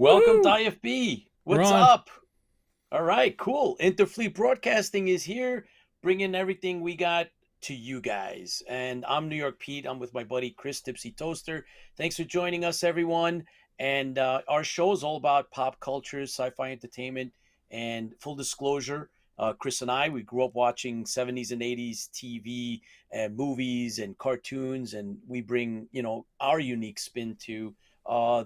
Welcome to Woo! IFB. We're What's on. up? All right, cool. Interfleet Broadcasting is here, bringing everything we got to you guys. And I'm New York Pete. I'm with my buddy Chris Tipsy Toaster. Thanks for joining us, everyone. And our show is all about pop culture, sci-fi entertainment, and full disclosure. Chris and I, we grew up watching 70s and 80s TV and movies and cartoons, and we bring, our unique spin to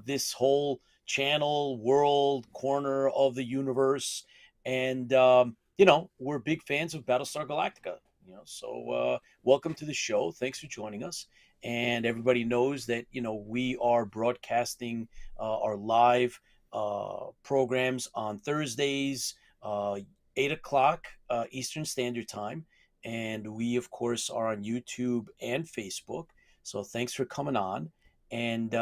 this whole channel, world, corner of the universe. And, we're big fans of Battlestar Galactica. So welcome to the show. Thanks for joining us. And everybody knows that, we are broadcasting our live programs on Thursdays, 8 o'clock Eastern Standard Time. And we, of course, are on YouTube and Facebook. So thanks for coming on. And,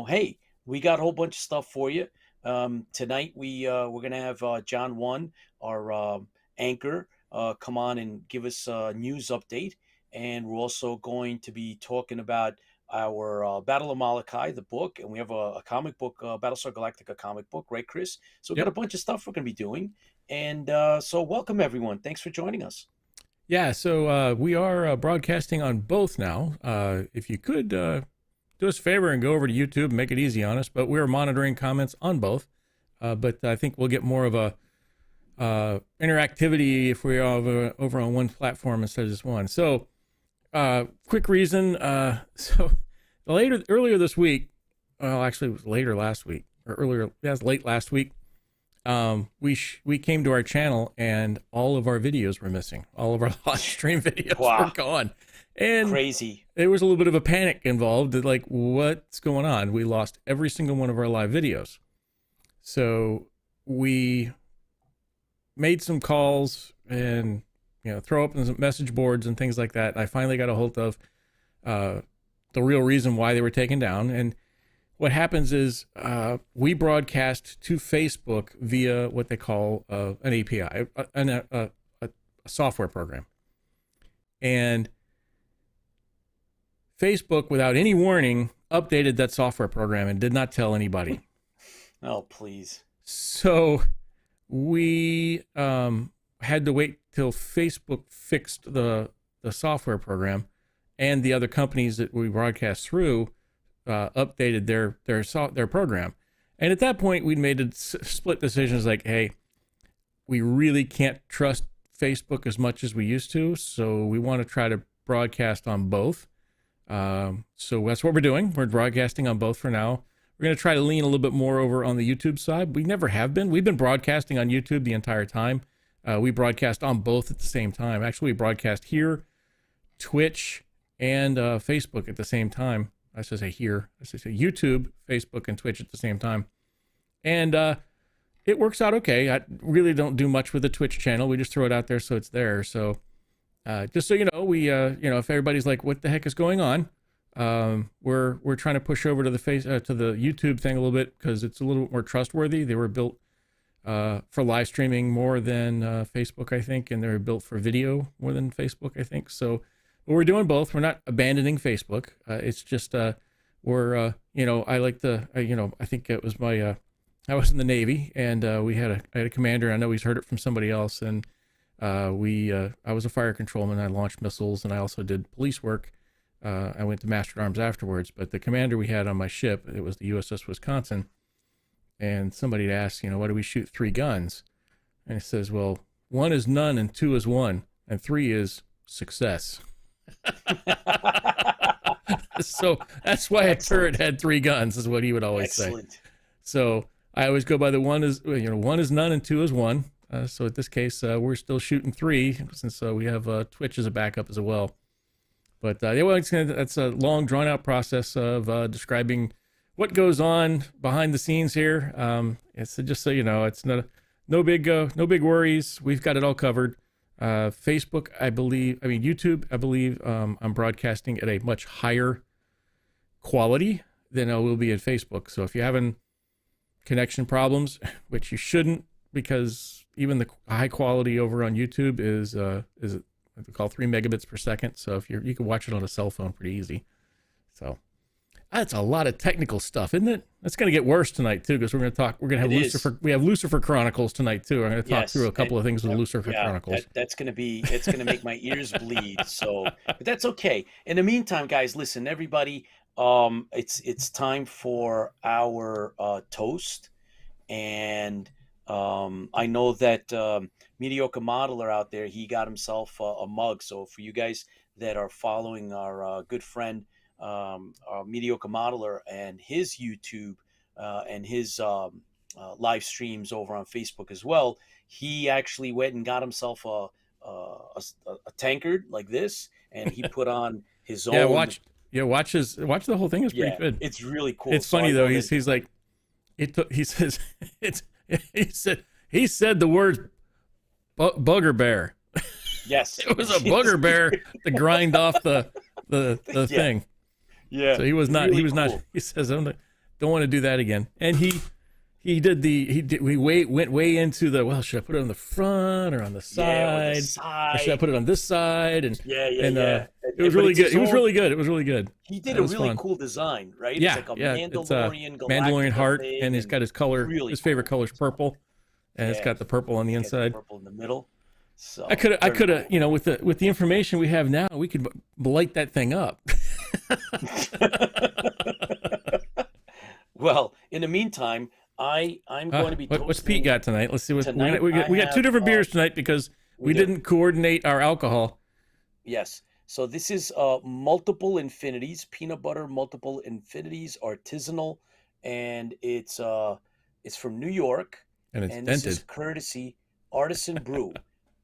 hey, we got a whole bunch of stuff for you. Tonight we're gonna have John01, our anchor, come on and give us a news update, and we're also going to be talking about our Battle of Molukai, the book, and we have a comic book, Battlestar Galactica comic book, right, Chris? So we've got Yep. a bunch of stuff we're gonna be doing, and so welcome everyone. Thanks for joining us. Yeah, so we are broadcasting on both now. If you could do us a favor and go over to YouTube and make it easy on us, but we're monitoring comments on both. But I think we'll get more of a interactivity if we're over on one platform instead of just one. So, quick reason. So earlier this week, well, actually it was later last week, or earlier, yeah, it was late last week. We came to our channel and all of our videos were missing. All of our live stream videos Wow. were gone. And Crazy. there was a little bit of a panic involved. Like, what's going on? We lost every single one of our live videos. So we made some calls and, throw up some message boards and things like that. I finally got a hold of the real reason why they were taken down. And what happens is we broadcast to Facebook via what they call an API, a software program. And Facebook, without any warning, updated that software program and did not tell anybody. Oh, please. So we had to wait till Facebook fixed the software program, and the other companies that we broadcast through updated their program. And at that point, we'd made a split decisions like, hey, we really can't trust Facebook as much as we used to, so we want to try to broadcast on both. So that's what we're doing. We're broadcasting on both for now. We're going to try to lean a little bit more over on the YouTube side. We never have been. We've been broadcasting on YouTube the entire time. We broadcast on both at the same time. Actually, we broadcast here, Twitch, and Facebook at the same time. I should say here. I should say YouTube, Facebook, and Twitch at the same time. And it works out okay. I really don't do much with the Twitch channel. We just throw it out there so it's there. So just so you know, we if everybody's like, what the heck is going on? We're trying to push over to the to the YouTube thing a little bit because it's a little bit more trustworthy. They were built for live streaming more than Facebook, I think, and they're built for video more than Facebook, I think. So we're doing both. We're not abandoning Facebook. It's just we're I like the I think it was my I was in the Navy, and I had a commander. I know he's heard it from somebody else, and I was a fire controlman. I launched missiles, and I also did police work. I went to Master at Arms afterwards, but the commander we had on my ship, it was the USS Wisconsin, and somebody had asked, why do we shoot 3 guns? And it says, well, 1 is none and 2 is 1 and 3 is success. So that's why a turret had 3 guns, is what he would always say. So I always go by the 1 is, 1 is none and 2 is 1. So at this case, we're still shooting 3 since we have Twitch as a backup as well. But that's a long, drawn-out process of describing what goes on behind the scenes here. It's just so you know, it's no big worries. We've got it all covered. Facebook, YouTube, I believe I'm broadcasting at a much higher quality than I will be at Facebook. So if you're having connection problems, which you shouldn't, because even the high quality over on YouTube is what they call 3 megabits per second. So if you can watch it on a cell phone pretty easy. So That's a lot of technical stuff, isn't it? That's going to get worse tonight too, because we're going to have It is. Lucifer. We have Lucifer Chronicles tonight too. I'm going to talk through a couple of things with Lucifer Chronicles. It's going to make my ears bleed. So, but that's okay. In the meantime, guys, listen, everybody, it's time for our toast, and I know that Mediocre Modeler out there, he got himself a mug. So for you guys that are following our good friend, Mediocre Modeler, and his YouTube and his live streams over on Facebook as well, he actually went and got himself a tankard like this, and he put on his own. Watch the whole thing. Is pretty good. It's really cool. It's funny though. He's like, he says he said the word bugger bear. Yes, it was a bugger bear to grind off the thing. Yeah. So he was not. Really he was cool. not. He says, "I don't want to do that again." And we went way into the, well, should I put it on the front or on the side? Or should I put it on this side? And it was really good. It was really good. It was really good. He did a really cool design, right? Yeah, it's like a Mandalorian, Mandalorian heart, thing, and he's got his color. Really his favorite color is purple, and it's got the purple on the inside. Purple in the middle. So I could have, with the information we have now, we could light that thing up. Well, in the meantime, I'm going to be. What's Pete got tonight? Let's see what tonight. We got two different beers tonight because we didn't coordinate our alcohol. Yes. So this is multiple infinities, peanut butter multiple infinities, artisanal, and it's from New York, and it's this dented. is courtesy Artisan Brew,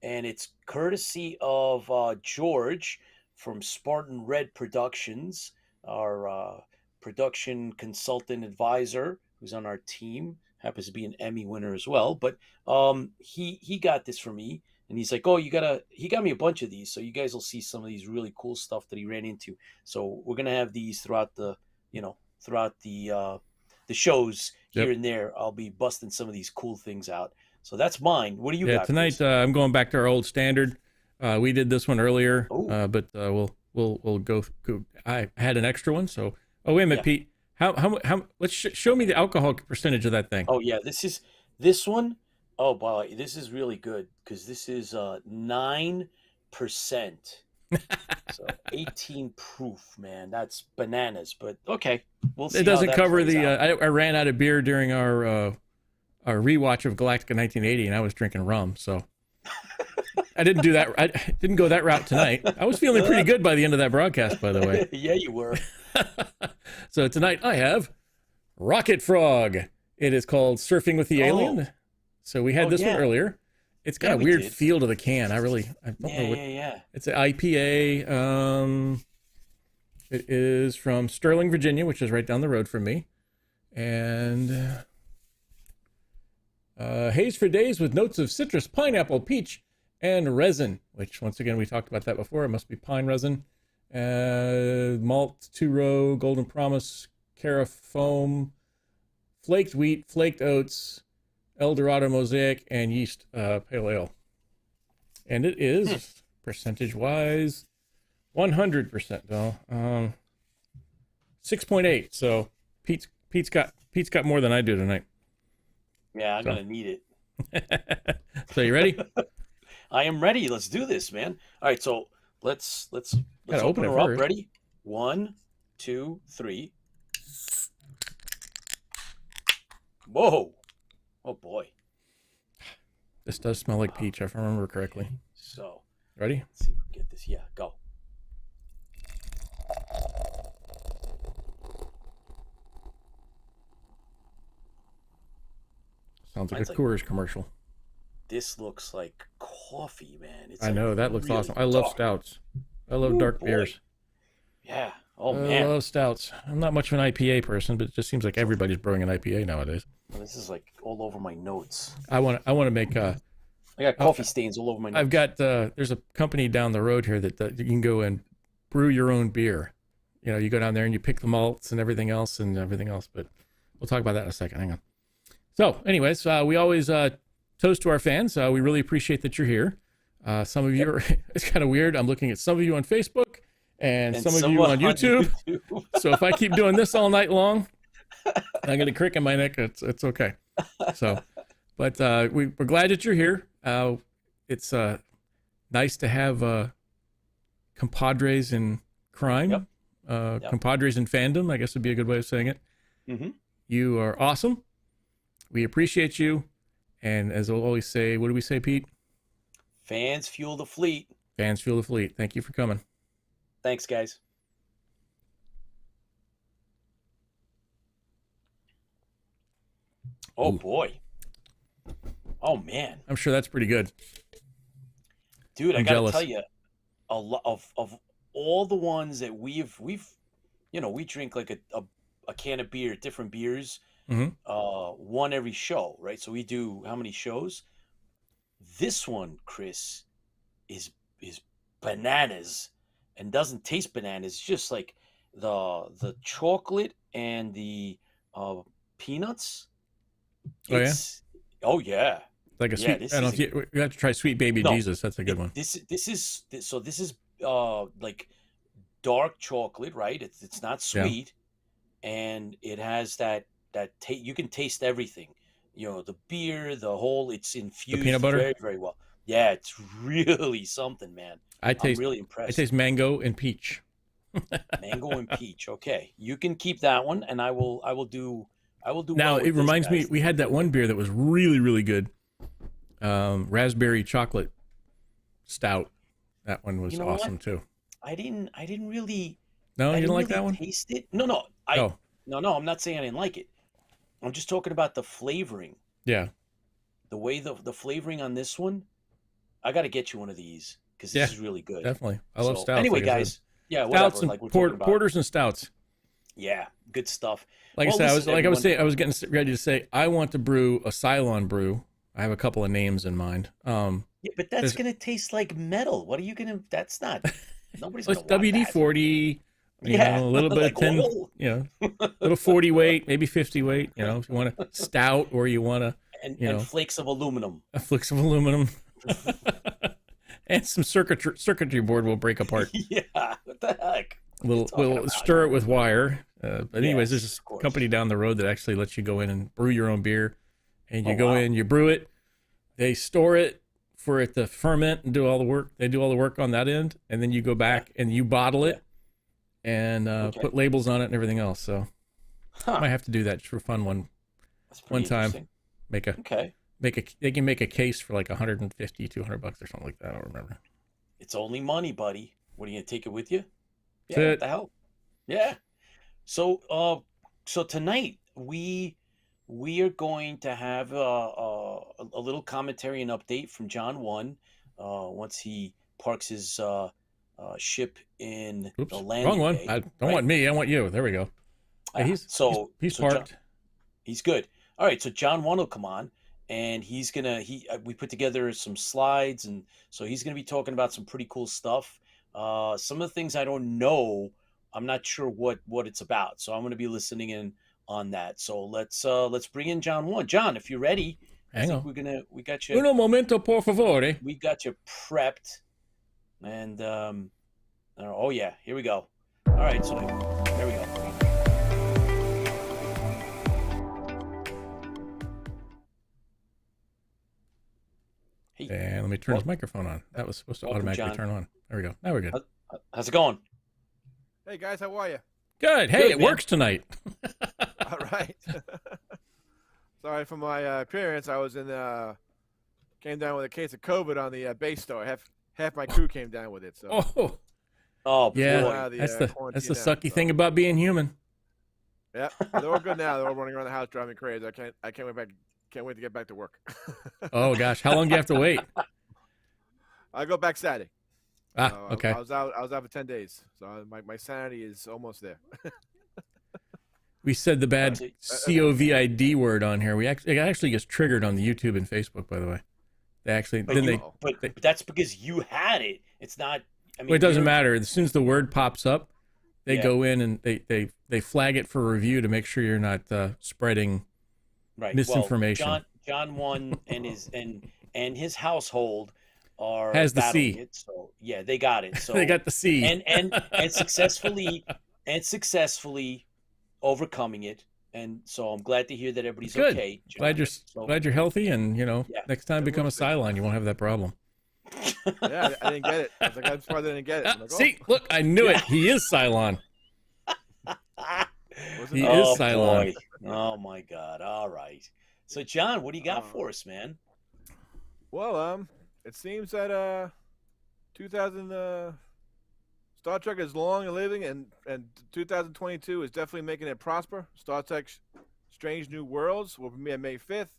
and it's courtesy of George from Spartan Red Productions, our production consultant advisor who's on our team, happens to be an Emmy winner as well. But he got this for me. And he's like, oh, he got me a bunch of these. So you guys will see some of these really cool stuff that he ran into. So we're going to have these throughout the shows here and there. I'll be busting some of these cool things out. So that's mine. What do you got? Tonight, I'm going back to our old standard. We did this one earlier, but we'll go. I had an extra one. So, wait a minute, Pete, how let's show me the alcohol percentage of that thing. Oh yeah. This one. Oh boy, this is really good because this is 9%, so 18 proof, man. That's bananas, but okay, we'll see. It doesn't cover the. I ran out of beer during our rewatch of Galactica 1980, and I was drinking rum, so I didn't do that. I didn't go that route tonight. I was feeling pretty good by the end of that broadcast, by the way. Yeah, you were. So tonight I have Rocket Frog. It is called Surfing with the Alien. So we had this one earlier. It's got a weird feel to the can. I don't know what. Yeah. It's an IPA. It is from Sterling, Virginia, which is right down the road from me. And haze for days with notes of citrus, pineapple, peach, and resin, which once again, we talked about that before. It must be pine resin. Malt, two-row, golden promise, carafoam, flaked wheat, flaked oats, Eldorado Mosaic, and yeast pale ale. And it is percentage-wise 100%. No, 6.8. So Pete's got more than I do tonight. Yeah, I'm gonna need it. So you ready? I am ready. Let's do this, man. All right, so let's open her up. Ready? 1, 2, 3. Whoa. Oh boy. This does smell like peach, if I remember correctly. So ready? Let's see if we can get this. Yeah, go. Sounds like a Coors commercial. This looks like coffee, man. I know, that looks really awesome. I love stouts. I love dark beers. Yeah. Oh, man. I love stouts. I'm not much of an IPA person, but it just seems like everybody's brewing an IPA nowadays. Well, this is like all over my notes. I want to make I got coffee stains all over my notes. I've got there's a company down the road here that you can go and brew your own beer. You know, you go down there and you pick the malts and everything else, but we'll talk about that in a second. Hang on. So, anyways, we always toast to our fans. We really appreciate that you're here. Some of you are, it's kind of weird. I'm looking at some of you on Facebook and And some of some you are on YouTube. YouTube. So if I keep doing this all night long, I get a crick in my neck. It's okay. So, but we're glad that you're here. It's nice to have compadres in crime, Yep. compadres in fandom, I guess would be a good way of saying it. Mm-hmm. You are awesome. We appreciate you. And as I'll always say, what do we say, Pete? Fans fuel the fleet. Fans fuel the fleet. Thank you for coming. Thanks, guys. Oh, Ooh. boy. Oh, man. I'm sure that's pretty good. Dude, I I'm got to jealous. tell you, a lot of all the ones that we've we drink like a can of beer, different beers, Mm-hmm. one every show, right? So we do how many shows? This one, Chris, is bananas and doesn't taste bananas. It's just like the chocolate and the peanuts. Oh, yeah? Oh yeah. Like a Yeah, sweet, this I don't know is if you have to try Sweet Baby no. Jesus. That's a good one. This is like dark chocolate, right? It's not Yeah. sweet, and it has that you can taste everything. You know, the beer, the whole, it's infused peanut butter? very, very well. Yeah, it's really something, man. I I'm really I impressed. taste mango and peach. Mango and peach. Okay, you can keep that one, and I will do Now, well with it this, reminds me, guys. we had that one beer that was really, really good. Raspberry chocolate stout. That one was You know what? awesome too. I didn't really No, I you didn't didn't like really that one? taste it. No, Oh, no, I'm not saying I didn't like it. I'm just talking about the flavoring. yeah. The way the flavoring on this one, I got to get you one of these because this Yeah, is really good. definitely. I love stouts. Anyway, like I said. guys, yeah, Stouts whatever. and Like we're talking about, porters and stouts. yeah, good stuff. Like Well, I said, listen, I was everyone. getting ready to say, I want to brew a Cylon brew. I have a couple of names in mind. Yeah, but that's there's- gonna taste like metal. What are you gonna? That's not. Nobody's It's gonna want that. WD-40. You Yeah, know, a little bit like of 10. oil. You know, a little 40 weight, maybe 50 weight. You know, if you want a stout or you want and flakes of aluminum. a flakes of aluminum. And some circuitry board will break apart. Yeah, what the heck? We'll stir it with wire. But anyways, Yes, there's of course. a company down the road that actually lets you go in and brew your own beer. And you Oh, go wow. in, you brew it, they store it for it to ferment and do all the work. They do all the work on that end, and then you go back and you bottle it and Okay. put labels on it and everything else. So I Huh, might have to do that just for fun one pretty time. interesting. Okay, They can make a case for like 150, $200 or something like that. I don't remember. it's only money, buddy. What are you gonna take it with you? Yeah, That's what it. the hell? Yeah. So tonight we are going to have a little commentary and update from John01 once he parks his ship in Oops, the landing wrong one. bay, I don't right? want me. I want you. There we go. Ah, Hey, he's so parked. he's good. All right, so John01 will come on, and he's gonna we put together some slides, and so he's gonna be talking about some pretty cool stuff. Some of the things I don't know, I'm not sure what it's about, so I'm gonna be listening in on that. So let's bring in John01. John, if you're ready, I Hang think on. we got Uno momento, por favore. we got you prepped, and oh yeah, here we go. All right, so there we go. Hey, And let me turn Wel- his microphone on. That was supposed to welcome, automatically John. turn on. There we go. Now we're good. How's it going? Hey guys, how are you? Good. Hey, Good, it man. works tonight. All right. Sorry for my appearance. I was came down with a case of COVID on the base store. Half my crew came down with it. So Oh, Oh yeah. boy, That's the quarantine now, sucky so. thing about being human. Yeah, they're all good now. They're all running around the house driving me crazy. I can't wait back. Can't wait to get back to work. Oh gosh, how long do you have to wait? I go back Saturday. Okay. I was out for 10 days, so my sanity is almost there. We said the bad COVID word on here. It actually gets triggered on the YouTube and Facebook, by the way. They actually but, then you, they. but that's because you had it. It's not. I mean, Well, it doesn't you're- matter. As soon as the word pops up, they Yeah. go in and they flag it for review to make sure you're not spreading Right. misinformation. Well, John 1 and his household are Has the battling C. it. So yeah, they got it. So They got the C. and successfully overcoming it. And so I'm glad to hear that everybody's Good. okay. Glad John. glad you're healthy, and Yeah. next time become a Cylon, you won't have that problem. Yeah, I didn't get it. I was like, I'm surprised I didn't get it. I'm like, See, look, I knew it. He is Cylon. He is Cylon. Boy. Oh my God. All right. So John, what do you got for us, man? Well, it seems that 2000 Star Trek is long and living, and 2022 is definitely making it prosper. Star Trek Strange New Worlds will premiere May 5th,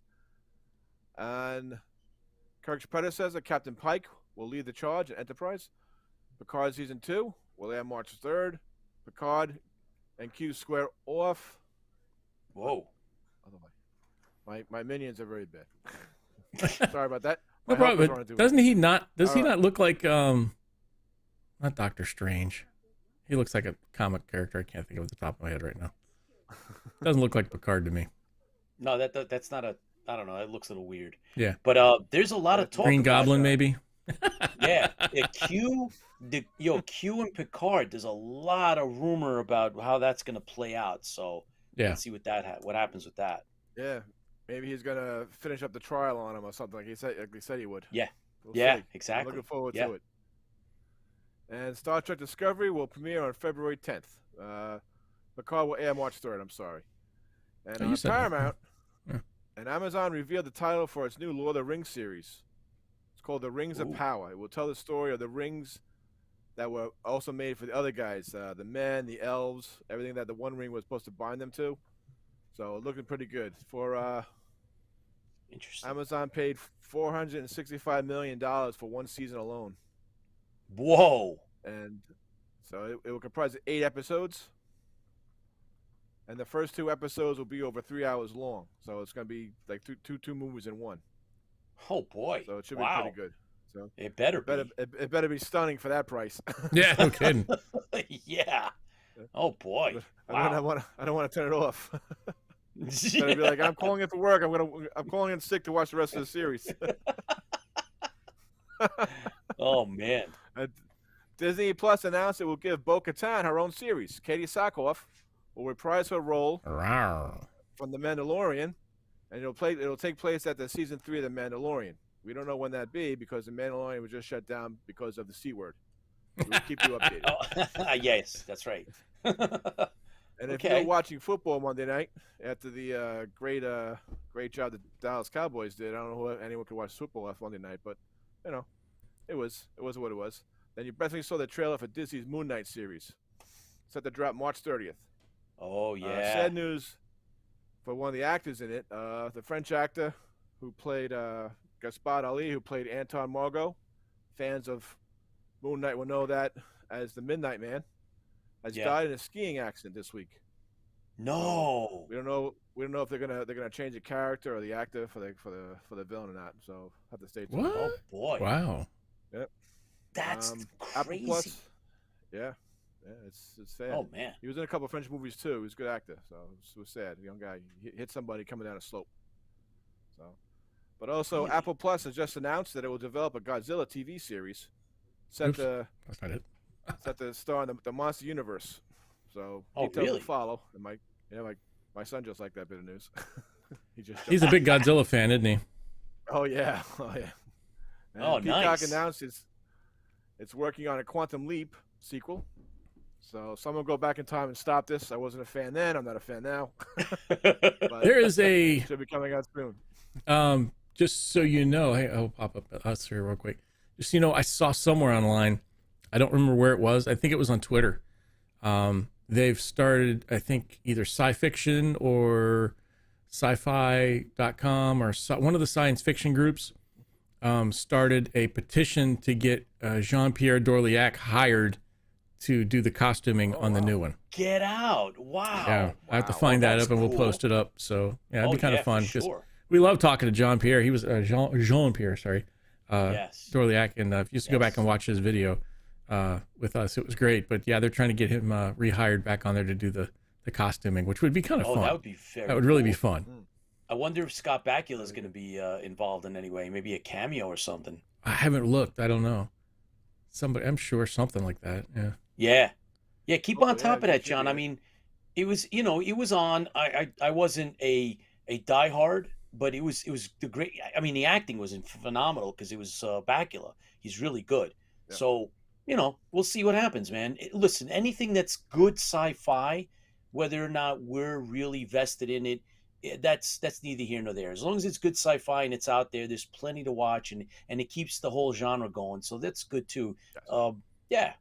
and Kirk's predecessor, Captain Pike, will lead the charge in Enterprise. Picard Season 2 will air March 3rd. Picard and Q square off. Whoa. My minions are very bad. Sorry about that. No problem. But doesn't he not? Does he not look like not Doctor Strange? He looks like a comic character. I can't think of it at the top of my head right now. Doesn't look like Picard to me. No, that's not a. I don't know. It looks a little weird. Yeah. But there's a lot of talk. Green Goblin, maybe. Yeah. Q and Picard. There's a lot of rumor about how that's going to play out. So yeah, let's see what happens with that. Yeah. Maybe he's gonna finish up the trial on him or something like he said he would. Yeah. We'll yeah. see. Exactly. I'm looking forward to it. And Star Trek Discovery will premiere on February 10th. Picard will air March 3rd. I'm sorry. And on Paramount, and Amazon revealed the title for its new Lord of the Rings series. It's called The Rings of Power. It will tell the story of the rings that were also made for the other guys, the men, the elves, everything that the One Ring was supposed to bind them to. So looking pretty good. For interesting. Amazon paid $465 million for one season alone. Whoa. And so it will comprise of 8 episodes. And the first 2 episodes will be over 3 hours long. So it's going to be like two movies in one. Oh, boy. So it should be pretty good. So it better be. It better be stunning for that price. Yeah, no kidding. Yeah. Oh, boy. Wow. I don't want to turn it off. Better be like, I'm calling in for work. I'm calling in sick to watch the rest of the series. Oh, man. Disney Plus announced it will give Bo-Katan her own series. Katie Sackhoff will reprise her role from The Mandalorian, and it'll take place at the season 3 of The Mandalorian. We don't know when that be because The Mandalorian was just shut down because of the C word. We'll keep you updated. Yes, that's right. And if you're watching football Monday night after the great job the Dallas Cowboys did, I don't know if anyone could watch football off Monday night, but it was what it was. Then you definitely saw the trailer for Disney's Moon Knight series, set to drop March 30th. Oh yeah. Sad news for one of the actors in it, the French actor who played Gaspard Ali, who played Anton Margot. Fans of Moon Knight will know that as the Midnight Man. Has died in a skiing accident this week. No. We don't know if they're gonna change the character or the actor for the villain or not. So have to stay tuned. What? Oh boy. Wow. Yep. That's Apple crazy. Plus, yeah, it's sad. Oh man. He was in a couple of French movies too. He was a good actor, so it was sad. Young guy hit somebody coming down a slope. So, but also Really? Apple Plus has just announced that it will develop a Godzilla TV series That's not it. set to star in the Monster Universe. So details really? will follow. And my son just liked that bit of news. He's a big Godzilla fan, isn't he? Oh yeah, oh yeah. And Oh, Peacock nice. announced it's working on a Quantum Leap sequel. So someone go back in time and stop this. I wasn't a fan then. I'm not a fan now. But There is a should be coming out soon. just so you know, hey, I'll pop up us here real quick. Just so you know, I saw somewhere online. I don't remember where it was. I think it was on Twitter. They've started, I think, either sci-fiction or sci-fi.com or one of the science fiction groups started a petition to get Jean-Pierre Dorliac hired to do the costuming on the new one. Get out. Wow. Yeah, I have to find that up and we'll post it up. So, yeah, it'd be kind of fun. For sure. We love talking to Jean-Pierre. He was Jean-Pierre, sorry. Yes. Dorliac, and if you used to go back and watch his video with us, it was great. But yeah, they're trying to get him rehired back on there to do the costuming, which would be kind of fun. That would be fair. That would really be fun. I wonder if Scott Bakula is going to be involved in any way, maybe a cameo or something. I haven't looked. I don't know. Somebody, I'm sure something like that. Yeah. Yeah. Yeah, keep on top of he that, should John. be I in it. mean, it was, it was on. I wasn't a diehard, but it was the great. I mean, the acting was phenomenal because it was Bakula. He's really good. Yeah. So we'll see what happens, man. Listen, anything that's good sci-fi, whether or not we're really vested in it, that's neither here nor there. As long as it's good sci-fi and it's out there, there's plenty to watch, and it keeps the whole genre going. So that's good too. Yes. Yeah.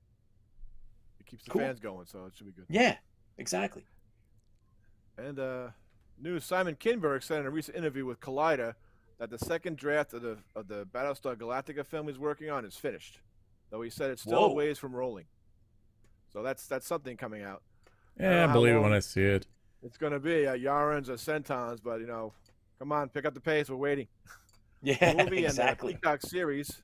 It keeps the Cool. fans going, so it should be good. Yeah. Exactly. And news: Simon Kinberg said in a recent interview with Collider that the second draft of the Battlestar Galactica film he's working on is finished, though he said it's still a Whoa. ways from rolling. So that's something coming out. Yeah, I believe it when I see it. It's going to be Yarans or Centons, but come on, pick up the pace. We're waiting. Yeah. The movie Exactly. and the Peacock series.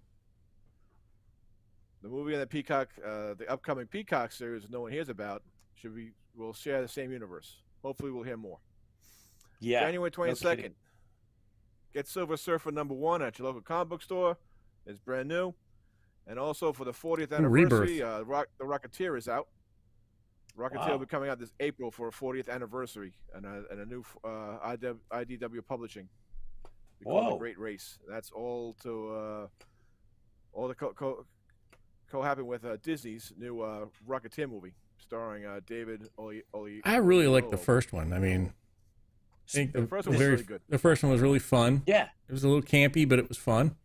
The movie and the Peacock, the upcoming Peacock series, no one hears about, will share the same universe. Hopefully, we'll hear more. Yeah. January No 22nd. kidding. Get Silver Surfer #1 at your local comic book store. It's brand new. And also for the 40th anniversary, the Rocketeer is out. Rocketeer will be coming out this April for a 40th anniversary and a new IDW publishing. We call it The Great Race. That's all to all the co-happen with Disney's new Rocketeer movie starring David Oli. I really like the first one. I mean, I think the first one was really good. The first one was really fun. Yeah. It was a little campy, but it was fun.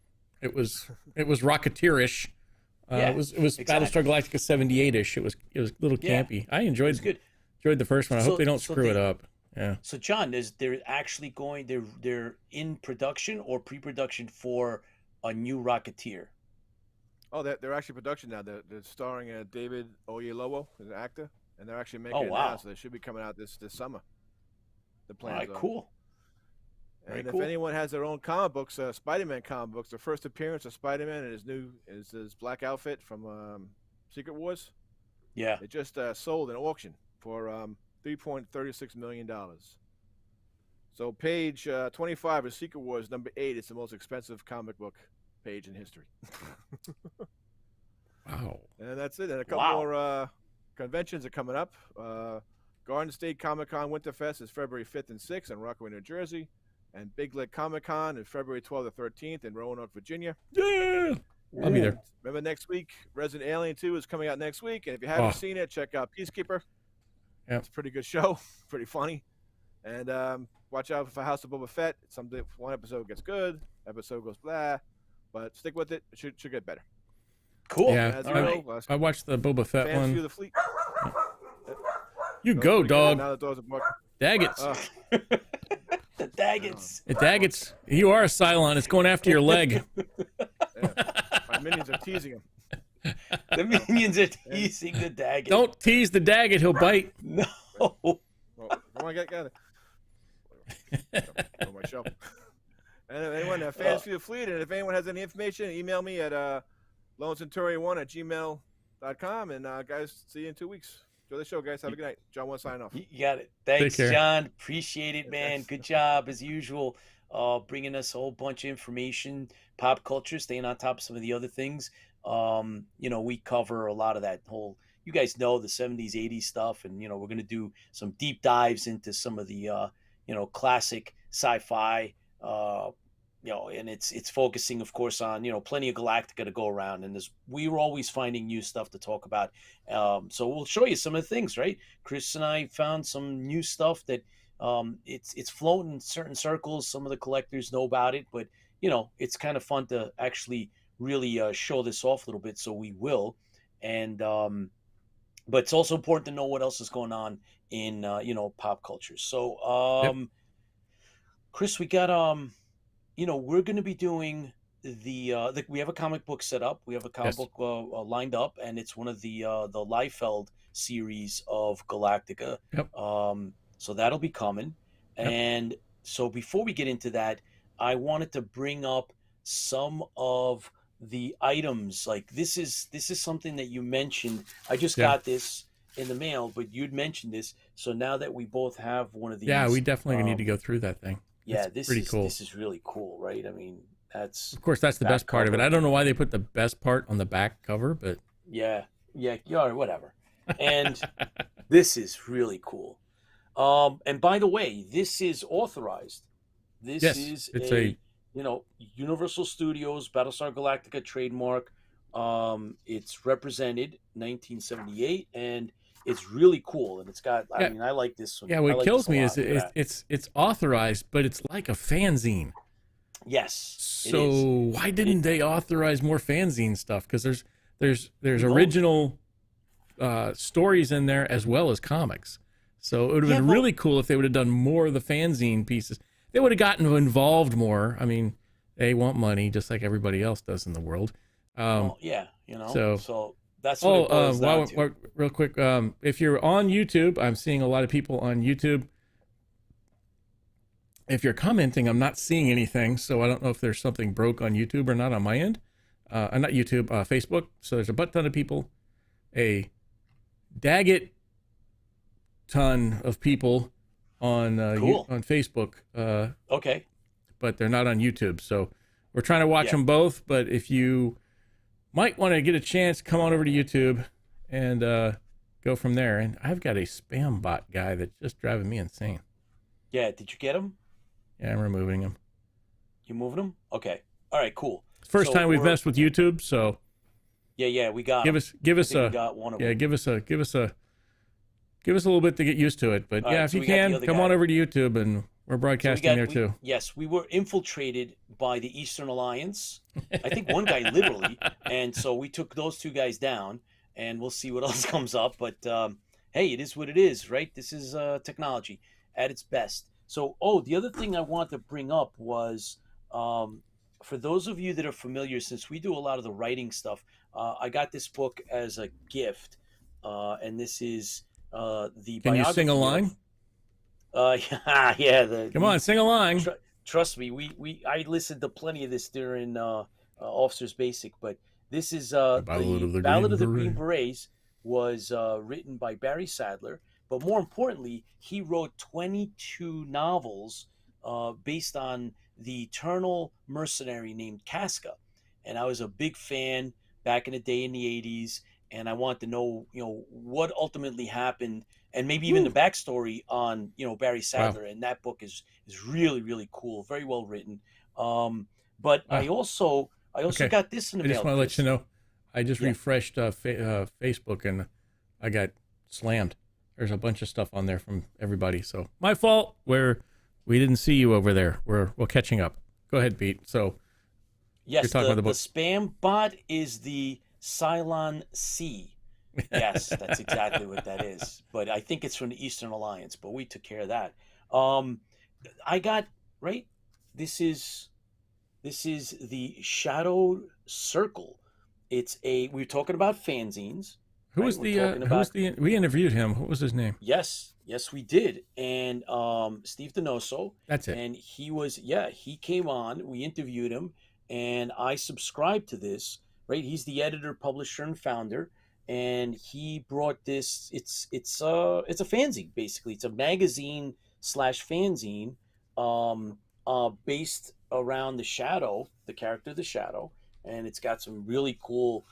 It was Rocketeer-ish. Yeah, it was exactly. Battlestar Galactica 78-ish. It was a little campy. I enjoyed the first one. I hope they don't screw it up. Yeah. So John, they're actually they're in production or pre-production for a new Rocketeer. Oh, they're actually production now. They're starring David Oyelowo, an actor, and they're actually making it now, so they should be coming out this summer. The plans. All right, cool. And if anyone has their own comic books, Spider-Man comic books, the first appearance of Spider-Man and his black outfit from Secret Wars. Yeah. It just sold in auction for $3.36 million. So page 25 of Secret Wars #8 is the most expensive comic book page in history. Wow. And that's it. And a couple more conventions are coming up. Garden State Comic Con Winterfest is February 5th and 6th in Rockaway, New Jersey. And Big Leg Comic Con is February 12th to 13th in Roanoke, Virginia. Yeah. I'll be there. Remember next week, Resident Alien 2 is coming out next week. And if you haven't seen it, check out Peacekeeper. Yeah. It's a pretty good show. Pretty funny. And watch out for House of Boba Fett. One episode gets good, episode goes blah. But stick with it. It should get better. Cool. Yeah. I watched the Boba Fett Fans one. View the Fleet. You go, dog. Now the doors are barking. Daggets. The Daggets. The Daggets. You are a Cylon. It's going after your leg. My minions are teasing him. The minions are teasing the Daggett. Don't tease the Daggett. He'll bite. No. Well, come on, get it. On my shelf. And if anyone fans View the Fleet, and if anyone has any information, email me at lonecentury1@gmail.com. And guys, see you in 2 weeks. Enjoy the show, guys. Have a good night. John01 signing off. You got it. Thanks, Take care. John. Appreciate it, man. Good job as usual. Bringing us a whole bunch of information, pop culture, staying on top of some of the other things. We cover a lot of that whole. You guys know the 70s, 80s stuff, and we're going to do some deep dives into some of the classic sci-fi. And it's focusing, of course, on plenty of Galactica to go around, and we're always finding new stuff to talk about. So we'll show you some of the things, right? Chris and I found some new stuff that it's floating in certain circles. Some of the collectors know about it, but it's kind of fun to actually really show this off a little bit. So we will, and but it's also important to know what else is going on in pop culture. So Chris, we got we're going to be doing we have a comic book set up. We have a comic book lined up, and it's one of the Liefeld series of Galactica. Yep. So that'll be coming. Yep. And so before we get into that, I wanted to bring up some of the items. Like this is something that you mentioned. I just got this in the mail, but you'd mentioned this. So now that we both have one of these, we definitely need to go through that thing. Yeah, It's pretty cool. this is really cool, right? I mean, that's Of course, that's the back best part of it. cover. I don't know why they put the best part on the back cover, but Yeah, yeah, whatever. And this is really cool. And by the way, this is authorized. This yes, is it's a, a Universal Studios Battlestar Galactica trademark. It's represented 1978, and it's really cool. And it's got, I yeah. mean, I like this one. Yeah, I what like this kills a me lot. is Look at that. it's authorized, but it's like a fanzine. Yes, it So is. why didn't they authorize more fanzine stuff? Because there's Who knows? original stories in there as well as comics. So it would have Yeah, been really cool if they would have done more of the fanzine pieces. They would have gotten involved more. I mean, they want money just like everybody else does in the world. Well, yeah, so that's what it boils down to. Real quick, if you're on YouTube, I'm seeing a lot of people on YouTube. If you're commenting, I'm not seeing anything, so I don't know if there's something broke on YouTube or not on my end. Not YouTube, Facebook. So there's a butt ton of people, a daggett ton of people on Cool. on Facebook. Okay. But they're not on YouTube. So we're trying to watch Yeah. them both. But if you might want to get a chance, come on over to YouTube and go from there. And I've got a spam bot guy that's just driving me insane. Yeah, did you get him? Yeah, I'm removing him. You moving him? Okay. All right, cool. First So time we've we're- messed with YouTube, so Yeah, we got give him. us I think we got one of them. give us a little bit to get used to it. But All yeah, right, if so you we got the can, other come guy. on over to YouTube and we're So we broadcasting there got, too. yes, we were infiltrated by the Eastern Alliance. I think one guy literally, and so we took those two guys down, and we'll see what else comes up. But hey, it is what it is, right? This is technology at its best. So, the other thing I wanted to bring up was, for those of you that are familiar, since we do a lot of the writing stuff, I got this book as a gift, and this is the Can you sing a biography line? yeah. Come on, sing a line. Trust me, I listened to plenty of this during Officer's Basic, but this is Ballad of the Ballad Green of the Green Beret. Berets was written by Barry Sadler, but more importantly, he wrote 22 novels based on the eternal mercenary named Casca, and I was a big fan back in the day in the 80s, and I wanted to know, what ultimately happened, and maybe even the backstory on, Barry Sadler. And that book is really, really cool, very well written. But I also okay. got this in the I mail. just want to let Chris. you know, I just Yeah. refreshed Facebook and I got slammed. There's a bunch of stuff on there from everybody. So my fault. We didn't see you over there. We're catching up. Go ahead, Pete. So Yes, you're talking the about the book. spam bot is the Cylon C. Yes, that's exactly what that is. But I think it's from the Eastern Alliance, but we took care of that. I got, right? This is the Shadow Circle. We were talking about fanzines. Who right? was We're talking about, we interviewed him. What was his name? Yes, we did. And Steve Donoso. That's it. And he came on. We interviewed him, and I subscribed to this. Right, he's the editor, publisher, and founder, and he brought this. It's a fanzine basically. It's a magazine slash fanzine, based around the Shadow, the character of the Shadow, and it's got some really cool,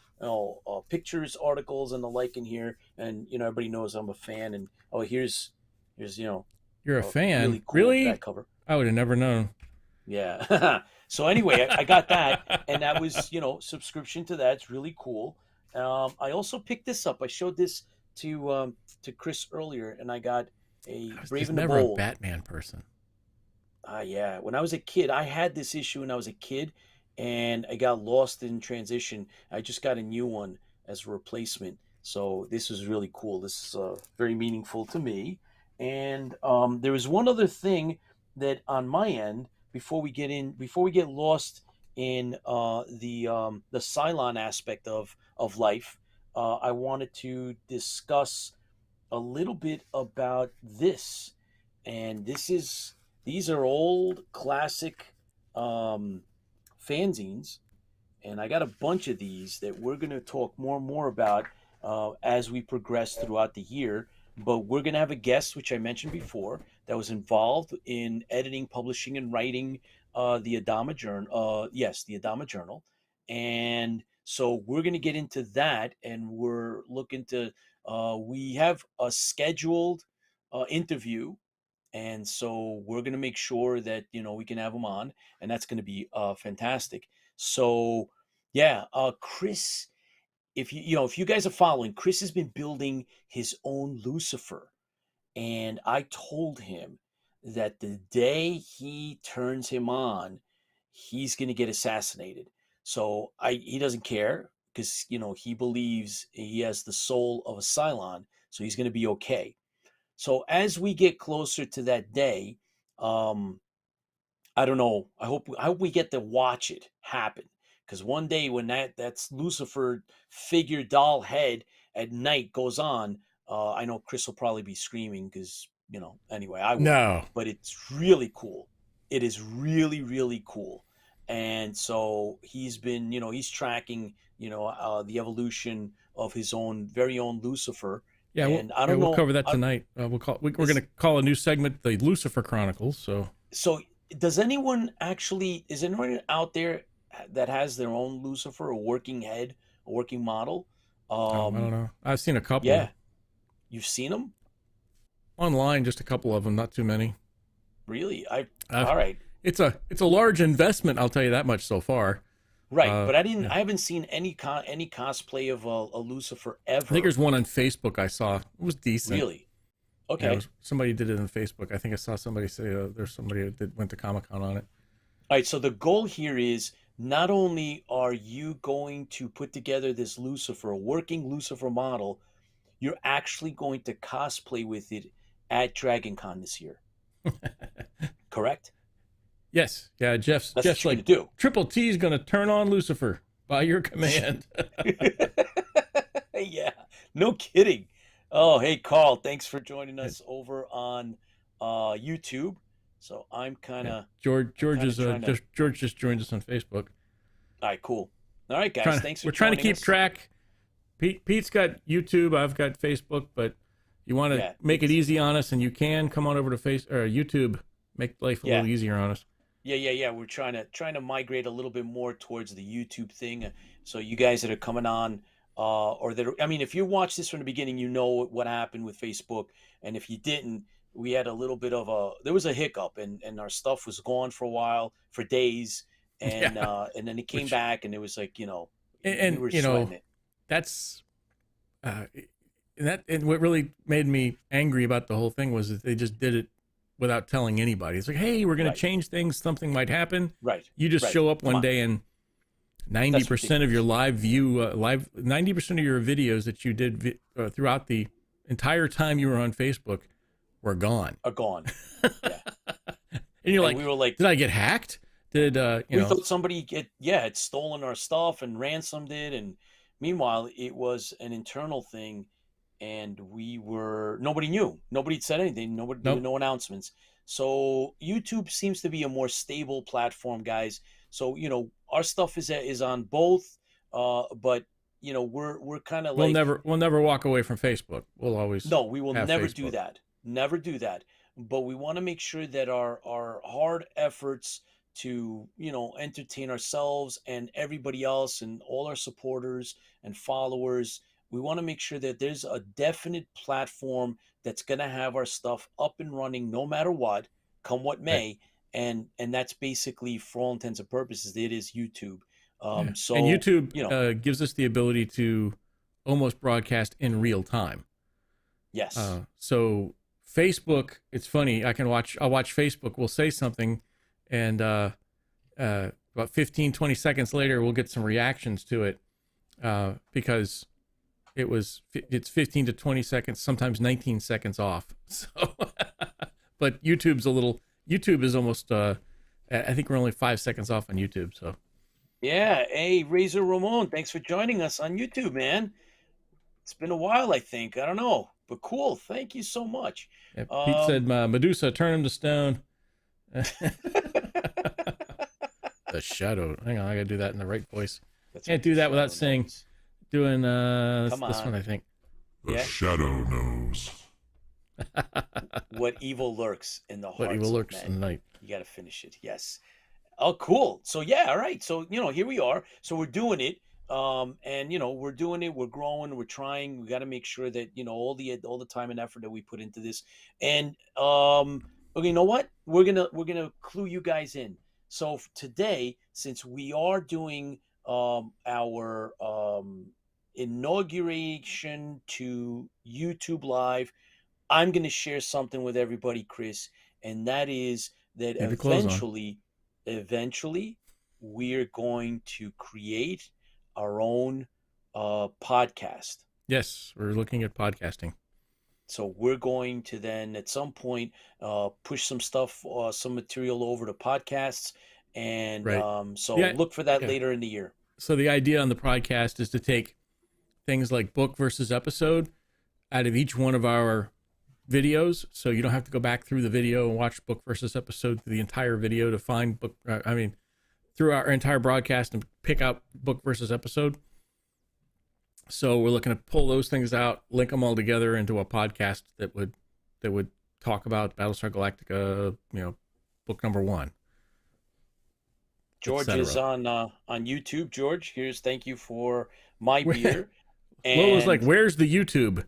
pictures, articles, and the like in here. And everybody knows I'm a fan. And here's You're a fan? really cool Really? back cover. I would have never known. Yeah. So anyway, I got that, and that was, subscription to that. It's really cool. I also picked this up. I showed this to Chris earlier, and I got a I was Brave just and the never a Bold. Batman person. Yeah. When I was a kid, I had this issue when I was a kid, and I got lost in transition. I just got a new one as a replacement. So this was really cool. This is very meaningful to me. And there was one other thing that on my end, before we get lost in the Cylon aspect of life, I wanted to discuss a little bit about this. And these are old classic fanzines, and I got a bunch of these that we're going to talk more and more about as we progress throughout the year. but we're going to have a guest, which I mentioned before, that was involved in editing, publishing, and writing the Adama Journal. Yes, the Adama Journal. And so we're going to get into that, and we're looking to, we have a scheduled interview. And so we're going to make sure that, we can have him on, and that's going to be fantastic. So, yeah, Chris, if you guys are following, Chris has been building his own Lucifer, and I told him that the day he turns him on, he's going to get assassinated. So he doesn't care because he believes he has the soul of a Cylon, so he's going to be okay. So as we get closer to that day, um, I don't know. I hope we get to watch it happen. Because one day when that's Lucifer figure doll head at night goes on, I know Chris will probably be screaming because anyway I will. No. But it's really cool. It is really really cool. And so he's been he's tracking the evolution of his own very own Lucifer. Yeah, And I don't we'll know. cover that tonight. We're going to call a new segment the Lucifer Chronicles. So is anyone out there that has their own Lucifer, a working head, a working model? I don't know. I've seen a couple. Yeah. You've seen them? Online, just a couple of them, not too many. Really? All right. It's a large investment, I'll tell you that much so far. Right, but I haven't seen any cosplay of a Lucifer ever. I think there's one on Facebook I saw. It was decent. Really? Okay. Yeah, somebody did it on Facebook. I think I saw somebody say there's somebody that went to Comic-Con on it. All right, so the goal here is not only are you going to put together this Lucifer, a working Lucifer model, you're actually going to cosplay with it at DragonCon this year. Correct? Yes. Yeah, Jeff's what you're like, gonna do. Triple T is going to turn on Lucifer by your command. Yeah, no kidding. Oh, hey, Carl, thanks for joining us over on YouTube. So I'm kind of George just joined us on Facebook. All right, cool. All right, guys, thanks for We're trying to keep us. track. Pete's got YouTube, I've got Facebook, but you want to make it easy on us, and you can come on over to YouTube, make life a little easier on us. Yeah. We're trying to migrate a little bit more towards the YouTube thing. So you guys that are coming on, if you watch this from the beginning, you know what happened with Facebook, and if you didn't, we had a little bit of there was a hiccup, and our stuff was gone for a while, for days, and then it came back, and it was like we were sweating it. That's and what really made me angry about the whole thing was that they just did it without telling anybody. It's like, hey, we're going to change things. Something might happen. Right. You just show up one day and 90% of your 90% of your videos that you did throughout the entire time you were on Facebook were gone. Are gone. Yeah. And you're like, we were like, did I get hacked? We thought somebody had stolen our stuff and ransomed it, and meanwhile it was an internal thing. And nobody knew. Nobody said anything. There were no announcements. So YouTube seems to be a more stable platform, guys. So, our stuff is on both. But, we're kind of like... We'll never walk away from Facebook. We'll always... No, we will never Facebook. do that. Never do that. But we want to make sure that our hard efforts to, entertain ourselves and everybody else and all our supporters and followers... We want to make sure that there's a definite platform that's going to have our stuff up and running no matter what, come what may. Right. And that's basically, for all intents and purposes, it is YouTube. So, and YouTube gives us the ability to almost broadcast in real time. Yes. So Facebook, it's funny. I'll watch Facebook. We'll say something, and about 15, 20 seconds later, we'll get some reactions to it because it's 15 to 20 seconds, sometimes 19 seconds off. So, but YouTube is almost, I think we're only 5 seconds off on YouTube. So, yeah. Hey, Razor Ramon, thanks for joining us on YouTube, man. It's been a while, I think. I don't know, but cool. Thank you so much. Yeah, Pete said, Medusa, turn him to stone. The shadow. Hang on, I got to do that in the right voice. Can't do that without saying... Doing this one, I think. The shadow knows. What evil lurks in the What evil hearts of lurks in men. the night. You got to finish it. Yes. Oh, cool. So yeah, all right. So here we are. So we're doing it. And we're doing it. We're growing. We're trying. We got to make sure that all the time and effort that we put into this. And okay, you know what? We're gonna clue you guys in. So today, since we are doing our inauguration to YouTube Live, I'm going to share something with everybody, Chris, and that is that Leave your clothes on. eventually, we're going to create our own podcast. Yes, we're looking at podcasting. So we're going to then at some point push some stuff, some material over to podcasts, and Right. so Yeah. look for that Yeah. later in the year. So the idea on the podcast is to take things like book versus episode out of each one of our videos, so you don't have to go back through the video and watch book versus episode through the entire video to find book. Through our entire broadcast and pick out book versus episode. So we're looking to pull those things out, link them all together into a podcast that would talk about Battlestar Galactica, book number 1. George is on YouTube. George, thank you for my beer. Lola's like, where's the YouTube?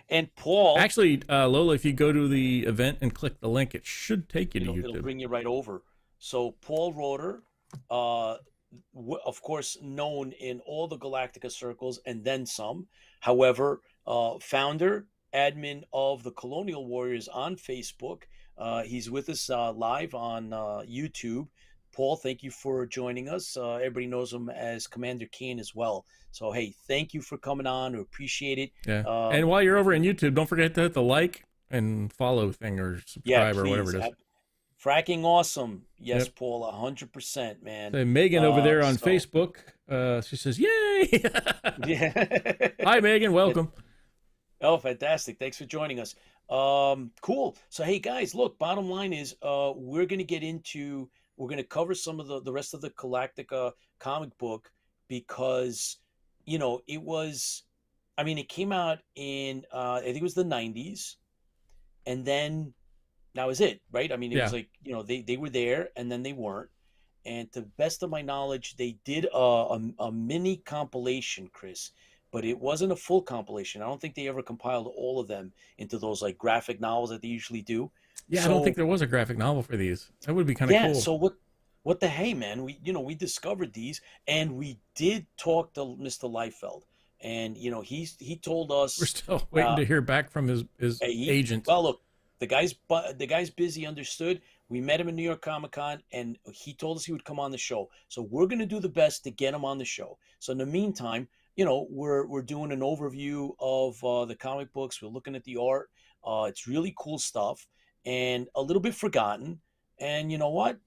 And Paul, actually, Lola, if you go to the event and click the link, it should take you to YouTube. It'll bring you right over. So Paul Roeder, of course, known in all the Galactica circles and then some. However, founder, admin of the Colonial Warriors on Facebook. He's with us live on YouTube. Paul, thank you for joining us. Everybody knows him as Commander Kane as well. So, hey, thank you for coming on. We appreciate it. Yeah. And while you're over on YouTube, don't forget to hit the like and follow thing or subscribe or whatever it is. Fracking awesome. Yes, yep. Paul, 100%, man. So Megan over there on Facebook, she says, yay! Yeah. Hi, Megan. Welcome. Oh, fantastic. Thanks for joining us. Cool. So, hey, guys, look, bottom line is we're going to cover some of the rest of the Galactica comic book because, it came out in, I think it was the 90s. And then that was it, right? It was like, they were there and then they weren't. And to the best of my knowledge, they did a mini compilation, Chris, but it wasn't a full compilation. I don't think they ever compiled all of them into those like graphic novels that they usually do. Yeah, so, I don't think there was a graphic novel for these. That would be kind of cool. Yeah, so what the hey, man? We discovered these and we did talk to Mr. Liefeld. And he told us we're still waiting to hear back from his agent. Well, look, the guy's busy. Understood. We met him in New York Comic-Con, and he told us he would come on the show. So we're going to do the best to get him on the show. So in the meantime, we're doing an overview of the comic books. We're looking at the art. It's really cool stuff and a little bit forgotten. And you know what?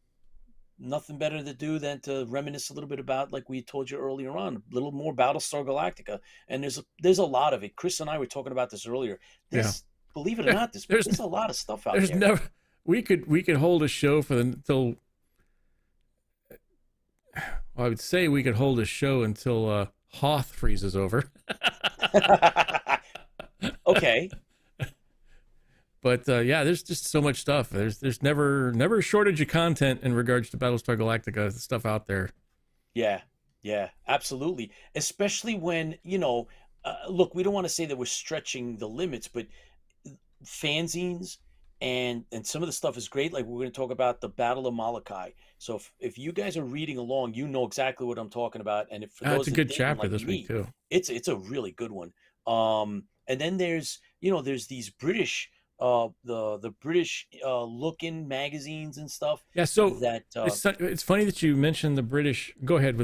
Nothing better to do than to reminisce a little bit about, like we told you earlier on, a little more Battlestar Galactica. And there's a lot of it. Chris and I were talking about this earlier. Believe it or not, there's a lot of stuff out there. We could hold a show until I would say we could hold a show until Hoth freezes over. Okay. But there's just so much stuff. There's never a shortage of content in regards to Battlestar Galactica, the stuff out there. Yeah, absolutely. Especially when, look, we don't want to say that we're stretching the limits, but fanzines and some of the stuff is great. Like we're going to talk about the Battle of Molukai. So if you guys are reading along, you know exactly what I'm talking about. And for those it's a good chapter like this week too. It's a really good one. And then there's these British the British looking magazines and stuff. Yeah, so that it's funny that you mentioned the British. Go ahead.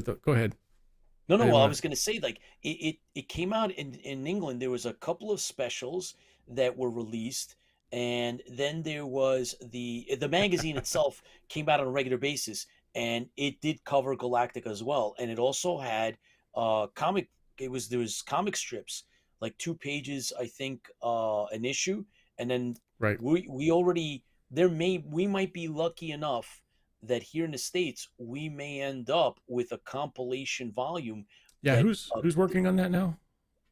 No, well, I was going to say, like, it came out in England. There was a couple of specials that were released, and then there was the magazine itself came out on a regular basis, and it did cover Galactica as well, and it also had there was comic strips, like 2 pages, I think, an issue. And then right. we might be lucky enough that here in the States we may end up with a compilation volume. Yeah, who's working on that now?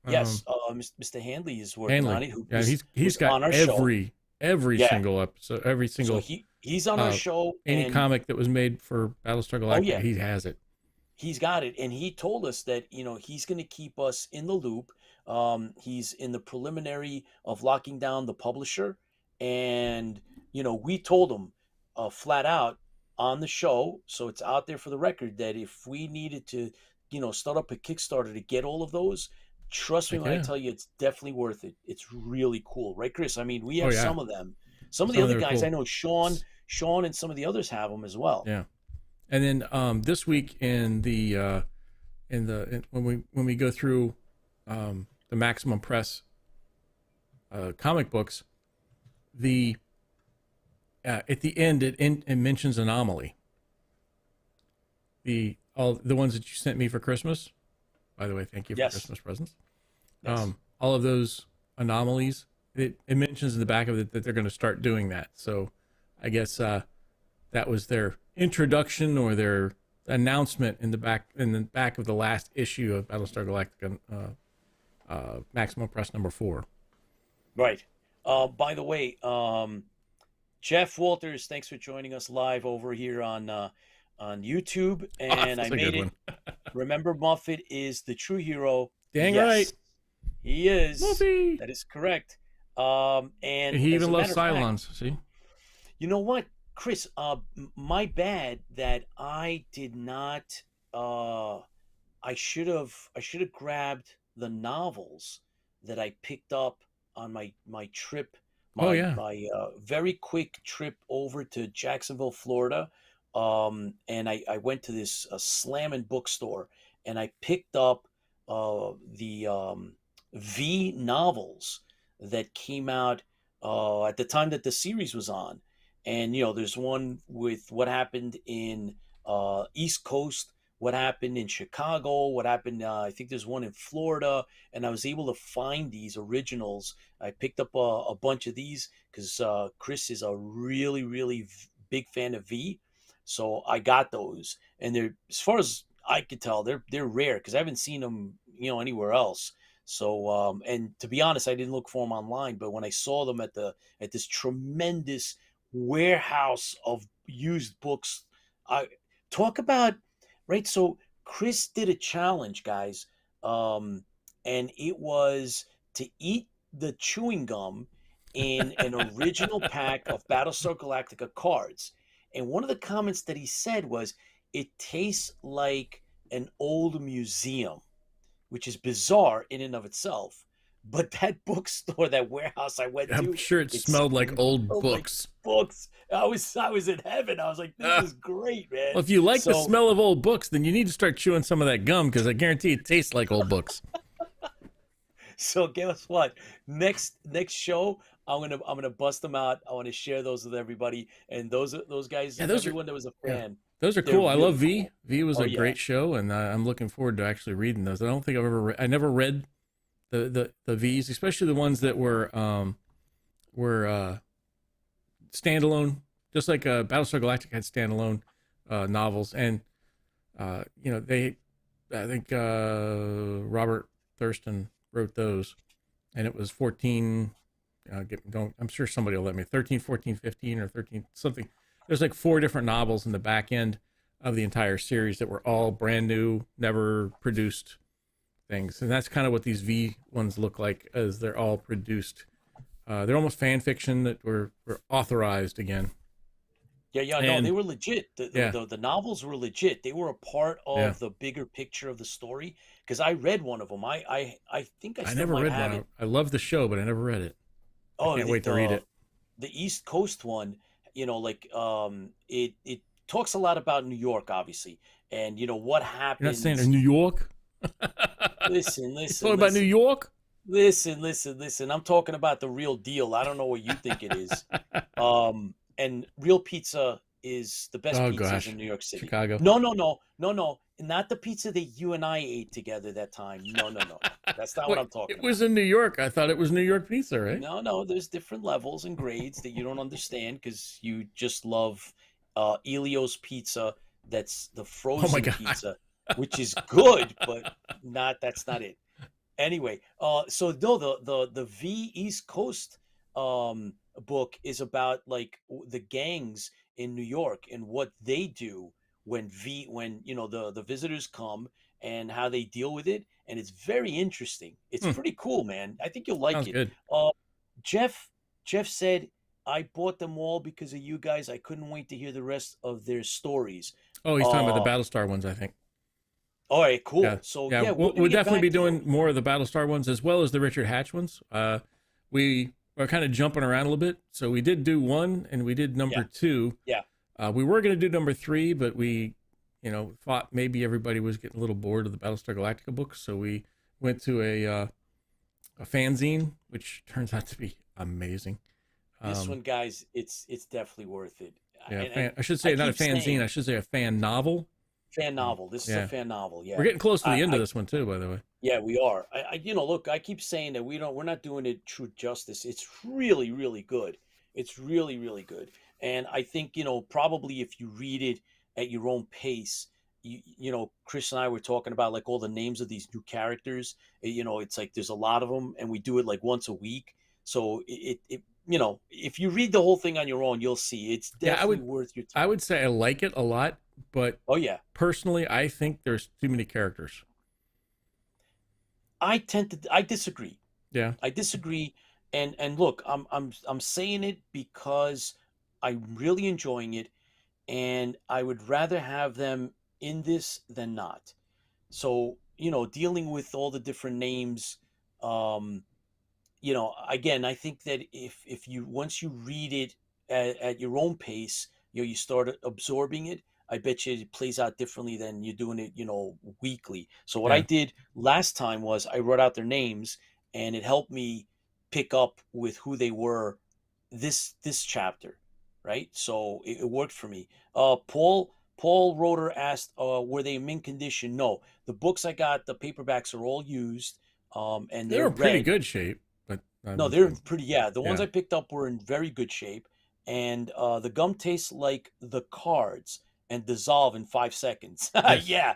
Yes, Mr. Hanley is working on Hanley. it. Who Yeah, was, he's who's got on our show? every Yeah. single episode, every So single he's on our uh, show, any and comic that was made for Battlestar oh Galactica, yeah, he has it. he's got it, and he told us that he's going to keep us in the loop. He's in the preliminary of locking down the publisher, and we told him flat out on the show, so it's out there for the record, that if we needed to, start up a Kickstarter to get all of those, trust me Like, when I yeah. tell you, it's definitely worth it. It's really cool, right, Chris? I mean, we Oh have yeah. some of them. Some of the Some of other them are guys cool. I know, Sean, and some of the others have them as well. Yeah. And then this week in when we go through the Maximum Press comic books, at the end it mentions Anomaly. All the ones that you sent me for Christmas. By the way, thank you for Yes. Christmas presents. Yes. All of those anomalies, it mentions in the back of it that they're going to start doing that. So I guess that was their introduction or their announcement in the back of the last issue of Battlestar Galactica Maximum Press number 4. Right. By the way, Jeff Walters, thanks for joining us live over here on YouTube. And I made it. Remember, Muffet is the true hero. Dang yes, right. He is. Muffy. That is correct. And He as even a loves matter of fact, Cylons. See? you know what, Chris? My bad that I did not. I should have grabbed the novels that I picked up on my trip. My very quick trip over to Jacksonville, Florida. And I went to this slamming bookstore, and I picked up the V novels that came out at the time that the series was on. And there's one with what happened in East Coast, what happened in Chicago, what happened. I think there's one in Florida, and I was able to find these originals. I picked up a bunch of these because Chris is a really, really big fan of V, so I got those. And they're, as far as I could tell, they're rare because I haven't seen them, anywhere else. So, and to be honest, I didn't look for them online, but when I saw them at this tremendous warehouse of used books, I talk about, right. So Chris did a challenge, guys, and it was to eat the chewing gum in an original pack of Battlestar Galactica cards. And one of the comments that he said was, it tastes like an old museum, which is bizarre in and of itself. But that bookstore, that warehouse I went to, I'm sure it smelled like old books. Like books. I was in heaven. I was like, this is great, man. Well, if you like the smell of old books, then you need to start chewing some of that gum, because I guarantee it tastes like old books. So guess what? Next show, I'm gonna bust them out. I want to share those with everybody, and those guys, everyone that was a fan. Those are cool. I love V. Cool. V was a great show, and I'm looking forward to actually reading those. I don't think I never read the V's, especially the ones that were standalone, just like Battlestar Galactica had standalone novels, and I think Robert Thurston wrote those, and it was 14. I'm sure somebody will let me. 13, 14, 15, or 13 something. There's like 4 different novels in the back end of the entire series that were all brand new, never produced things. And that's kind of what these V ones look like, as they're all produced. They're almost fan fiction that were authorized again. Yeah, no, they were legit. The novels were legit. They were a part of the bigger picture of the story, because I read one of them. I think I never read one. it. I love the show, but I never read it. I can't wait to read it. The East Coast one, it talks a lot about New York, obviously, and what happened. You're not saying in New York? Listen. Talking about New York? Listen. I'm talking about the real deal. I don't know what you think it is. And real pizza is the best pizzas in New York City. Chicago. No. Not the pizza that you and I ate together that time. No. That's not what I'm talking about. It was in New York. I thought it was New York pizza, right? No. There's different levels and grades that you don't understand because you just love Elio's pizza. That's the frozen pizza, which is good, but that's not it. Anyway, so no, the V East Coast um book is about like the gangs in New York and what they do when the visitors come and how they deal with it, and it's very interesting. It's Hmm, pretty cool, man. I think you'll like sounds it. good. Uh, Jeff Jeff said I bought them all because of you guys. I couldn't wait to hear the rest of their stories. Oh, he's talking about Uh, the Battlestar ones, I think. all right, Yeah, cool. So yeah. yeah, we're gonna We'll get definitely be back to doing those. more of the Battlestar ones as well as the Richard Hatch ones. We are kind of jumping around a little bit, so we did do one, and we did number Yeah, two. yeah. We were going to do number three, but we, thought maybe everybody was getting a little bored of the Battlestar Galactica books, so we went to a fanzine, which turns out to be amazing. This Um, one, guys, it's definitely worth it. yeah, And I should I say not a keep fanzine. saying I should say a fan novel. fan novel. This is a Yeah, fan novel. we're Yeah, getting close to the end of I this one too, by the way. yeah, we are. Look, I keep saying that we're not doing it true justice. It's really, really good. It's really, really good. And I think, probably if you read it at your own pace, Chris and I were talking about like all the names of these new characters. It's like there's a lot of them, and we do it like once a week. So if you read the whole thing on your own, you'll see it's Yeah, definitely worth your I time. would say I like it a lot, but Oh yeah, personally, I think there's too many characters. I disagree. Yeah, I disagree. And look, I'm saying it because I'm really enjoying it, and I would rather have them in this than not. So, dealing with all the different names, um, again, I think that if you once you read it at your own pace, you start absorbing it. I bet you it plays out differently than you're doing it, weekly. So what I yeah. did last time was I wrote out their names, and it helped me pick up with who they were this chapter, right? So it worked for me. Paul Roeder asked, were they in mint condition? No, the books I got, the paperbacks are all used, and They they're were in pretty red. good shape, but No, I'm, they're in pretty. Yeah, the ones yeah, I picked up were in very good shape, and the gum tastes like the cards and dissolve in 5 seconds. yes. Yeah,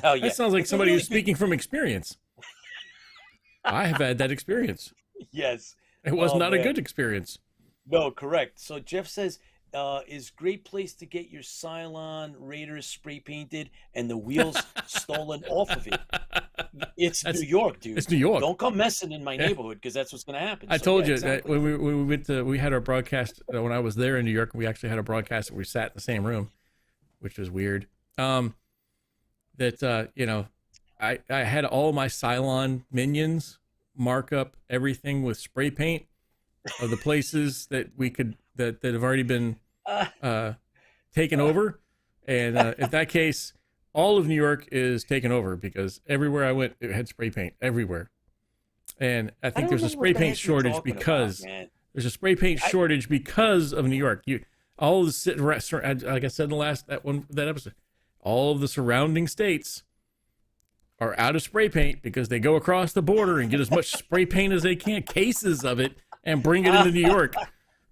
hell That yeah. sounds like It's a somebody who's really good. speaking from experience. I have had that experience. Yes. It was Oh not a man. good experience. No, correct. So Jeff says, is great place to get your Cylon Raiders spray painted and the wheels stolen off of it. It's New That's York, dude. it's New York. Don't come messing in my Yeah. neighborhood because that's what's going to happen. I So yeah, told you that exactly. when we went to we had our broadcast when I was there in New York. We actually had a broadcast. We sat in the same room, which was weird. That I had all my Cylon minions mark up everything with spray paint of the places that we could that have already been Uh, uh, taken uh, over, and in that case, all of New York is taken over because everywhere I went, it had spray paint everywhere. And I I think don't there's a know what spray the paint heck you're shortage talking about, because man. there's a spray paint I shortage because of New York. You all of the like I said in the last that episode, all of the surrounding states are out of spray paint because they go across the border and get as much spray paint as they can, cases of it, and bring it into New York.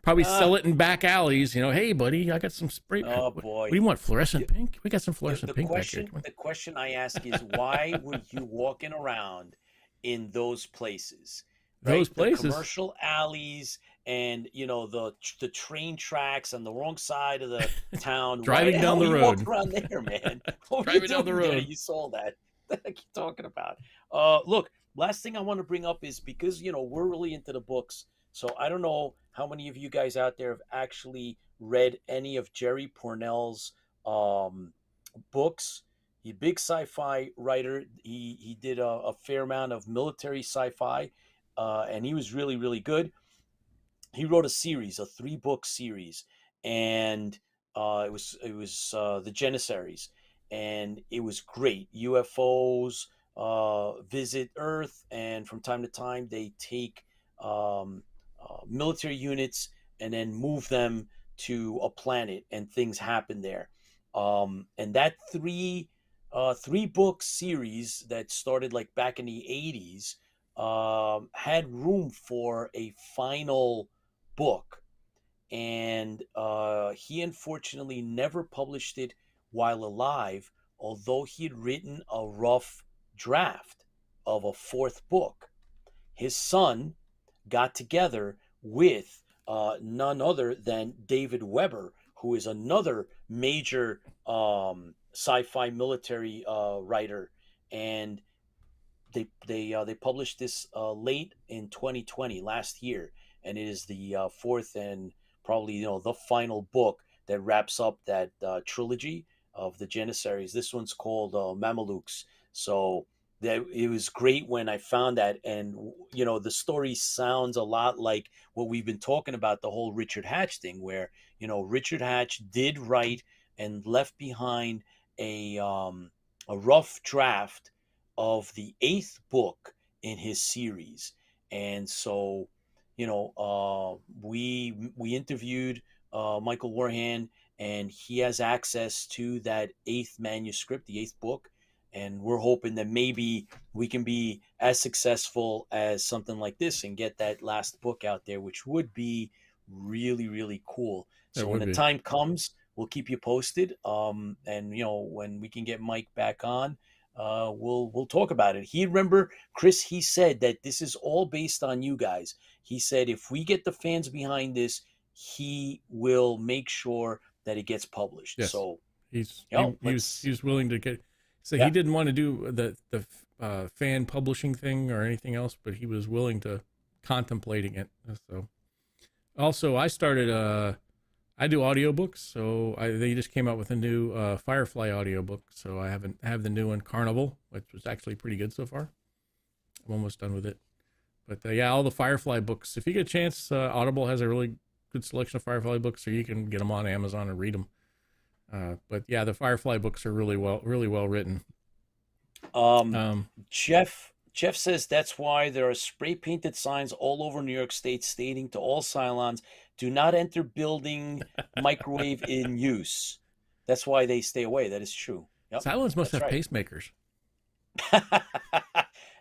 Probably uh, sell it in back alleys. Hey, buddy, I got some spray. oh What boy. do you want? Fluorescent You- pink? We got some The, fluorescent the pink back here. question Come on. the question I ask is why were you walking around in those places, Those right? The places. commercial alleys and the train tracks on the wrong side of the town. Why the Driving down hell were the you road. walking around there, man? What were you Driving down the doing there? road. You saw that. What the heck you talking about? Look, last thing I want to bring up is because we're really into the books. So I don't know how many of you guys out there have actually read any of Jerry Pournelle's um, books. He's a big sci-fi writer. He did a fair amount of military sci-fi, and he was really really good. He wrote a series, a 3-book series, and it was the Janissaries, and it was great. UFOs visit Earth, and from time to time they take um, military units and then move them to a planet, and things happen there. And that three book series that started like back in the 80s had room for a final book, and he unfortunately never published it while alive, although he had written a rough draft of a fourth book. His son got together with none other than David Weber, who is another major sci-fi military writer, and they published this late in 2020, last year, and it is the fourth and probably the final book that wraps up that trilogy of the Janissaries. This one's called Mamelukes. So that it was great when I found that, and the story sounds a lot like what we've been talking about, the whole Richard Hatch thing, where Richard Hatch did write and left behind a rough draft of the eighth book in his series. And so we interviewed Michael Warhan, and he has access to that eighth manuscript, the eighth book, and we're hoping that maybe we can be as successful as something like this and get that last book out there, which would be really, really cool. That So would when the be. time comes, we'll keep you posted. And when we can get Mike back on, we'll talk about it. He remember, Chris, he said that this is all based on you guys. He said if we get the fans behind this, he will make sure that it gets published. Yes. So He's let's he was willing to get. So Yeah. he didn't want to do the fan publishing thing or anything else, but he was willing to contemplating it. So also I started I do audiobooks, so they just came out with a new Firefly audiobook, so I have the new one, Carnival, which was actually pretty good so far. I'm almost done with it. But yeah, all the Firefly books, if you get a chance, Audible has a really good selection of Firefly books, or you can get them on Amazon and read them. But yeah, the Firefly books are really well written. Jeff says that's why there are spray painted signs all over New York State stating to all Cylons, do not enter building, microwave in use. That's why they stay away. That is true. Yep, Cylons must that's have right. pacemakers.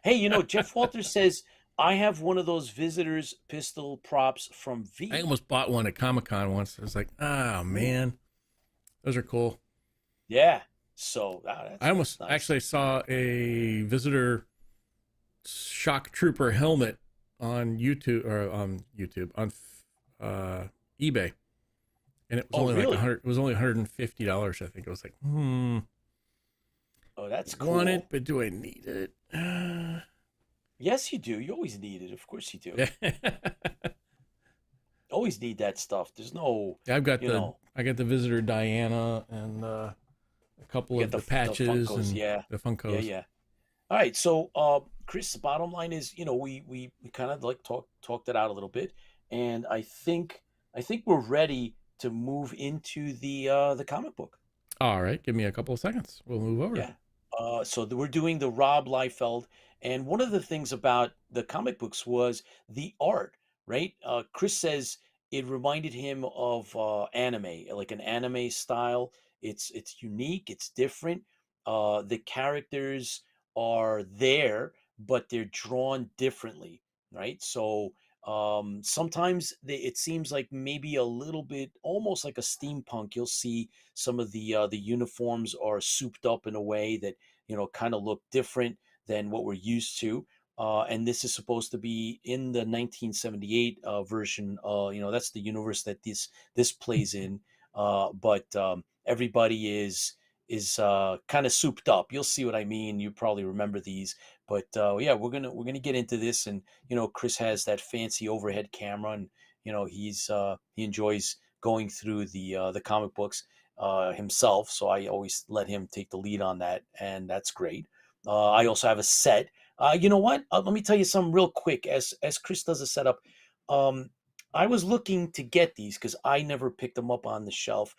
Hey, Jeff Walters says, I have one of those visitors pistol props from V. I almost bought one at Comic-Con once. I was like, oh man, those are cool. Yeah. So I almost nice. actually saw a visitor shock trooper helmet on YouTube on eBay, and it was only really? like $100. It was only $150. I think. I was like, Oh, that's I cool. want it, but do I need it? Yes, you do. You always need it. Of course you do. Always need that stuff. There's no. I've got I got the visitor Diana and a couple of the patches Funkos, and the Funkos. Yeah. All right. So, Chris, the bottom line is, we kind of like talked it out a little bit, and I think we're ready to move into the comic book. All right, give me a couple of seconds. We'll move over. Yeah. So we're doing the Rob Liefeld, and one of the things about the comic books was the art, right? Chris says it reminded him of anime, like an anime style. It's unique, it's different. The characters are there, but they're drawn differently, right? So sometimes it seems like maybe a little bit almost like a steampunk. You'll see some of the uniforms are souped up in a way that kind of look different than what we're used to. And this is supposed to be in the 1978 version. That's the universe that this plays in. But everybody is kind of souped up. You'll see what I mean. You probably remember these. But yeah, we're gonna get into this, and Chris has that fancy overhead camera, and he enjoys going through the comic books himself. So I always let him take the lead on that, and that's great. I also have a set. You know what? Let me tell you something real quick. As Chris does a setup, I was looking to get these because I never picked them up on the shelf.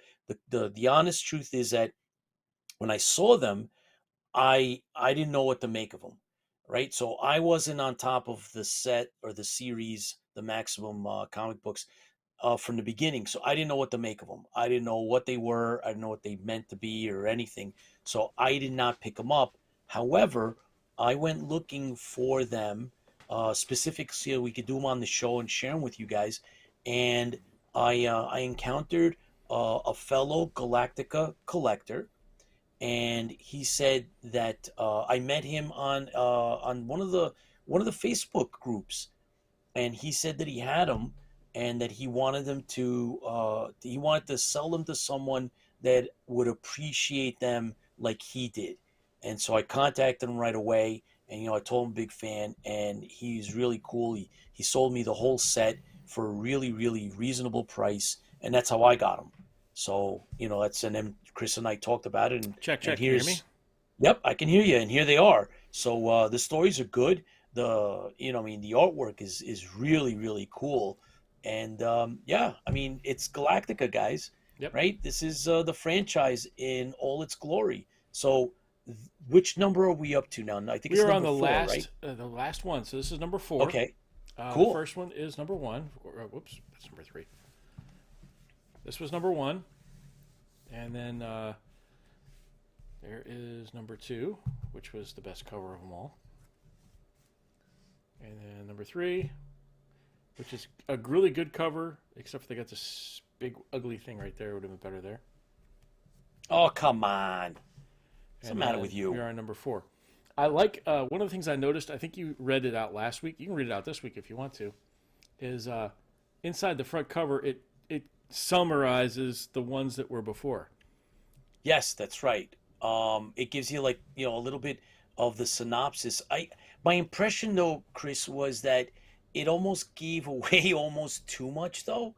The honest truth is that when I saw them, I didn't know what to make of them, right? So I wasn't on top of the set or the series, the Maximum comic books from the beginning. So I didn't know what to make of them. I didn't know what they were. I didn't know what they meant to be or anything. So I did not pick them up. However, I went looking for them specifically so we could do them on the show and share them with you guys. And I encountered a fellow Galactica collector, and he said that I met him on one of the Facebook groups, and he said that he had them and that he wanted to sell them to someone that would appreciate them like he did. And so I contacted him right away, and I told him big fan, and he's really cool. He sold me the whole set for a really really reasonable price, and that's how I got him. So that's, and then Chris and I talked about it, and Check. and Can you hear me? here's, yep, I can hear you, and here they are. So the stories are good. The artwork is really really cool, and yeah, I mean, it's Galactica, guys, Yep. right? This is the franchise in all its glory. So, which number are we up to now? I think We it's are on number the 4, last right? the last one. So this is number 4. Okay, The cool. first one is number 1. Whoops, that's number 3. This was number 1, and then there is number 2, which was the best cover of them all, and then number 3, which is a really good cover, except for they got this big ugly thing right there. It would have been better there. Oh, come on. What's the And matter then with you? We are on number 4. I like one of the things I noticed. I think you read it out last week. You can read it out this week if you want to. Is inside the front cover, it summarizes the ones that were before. Yes, that's right. It gives you, like, a little bit of the synopsis. My impression though, Chris, was that it almost gave away almost too much though,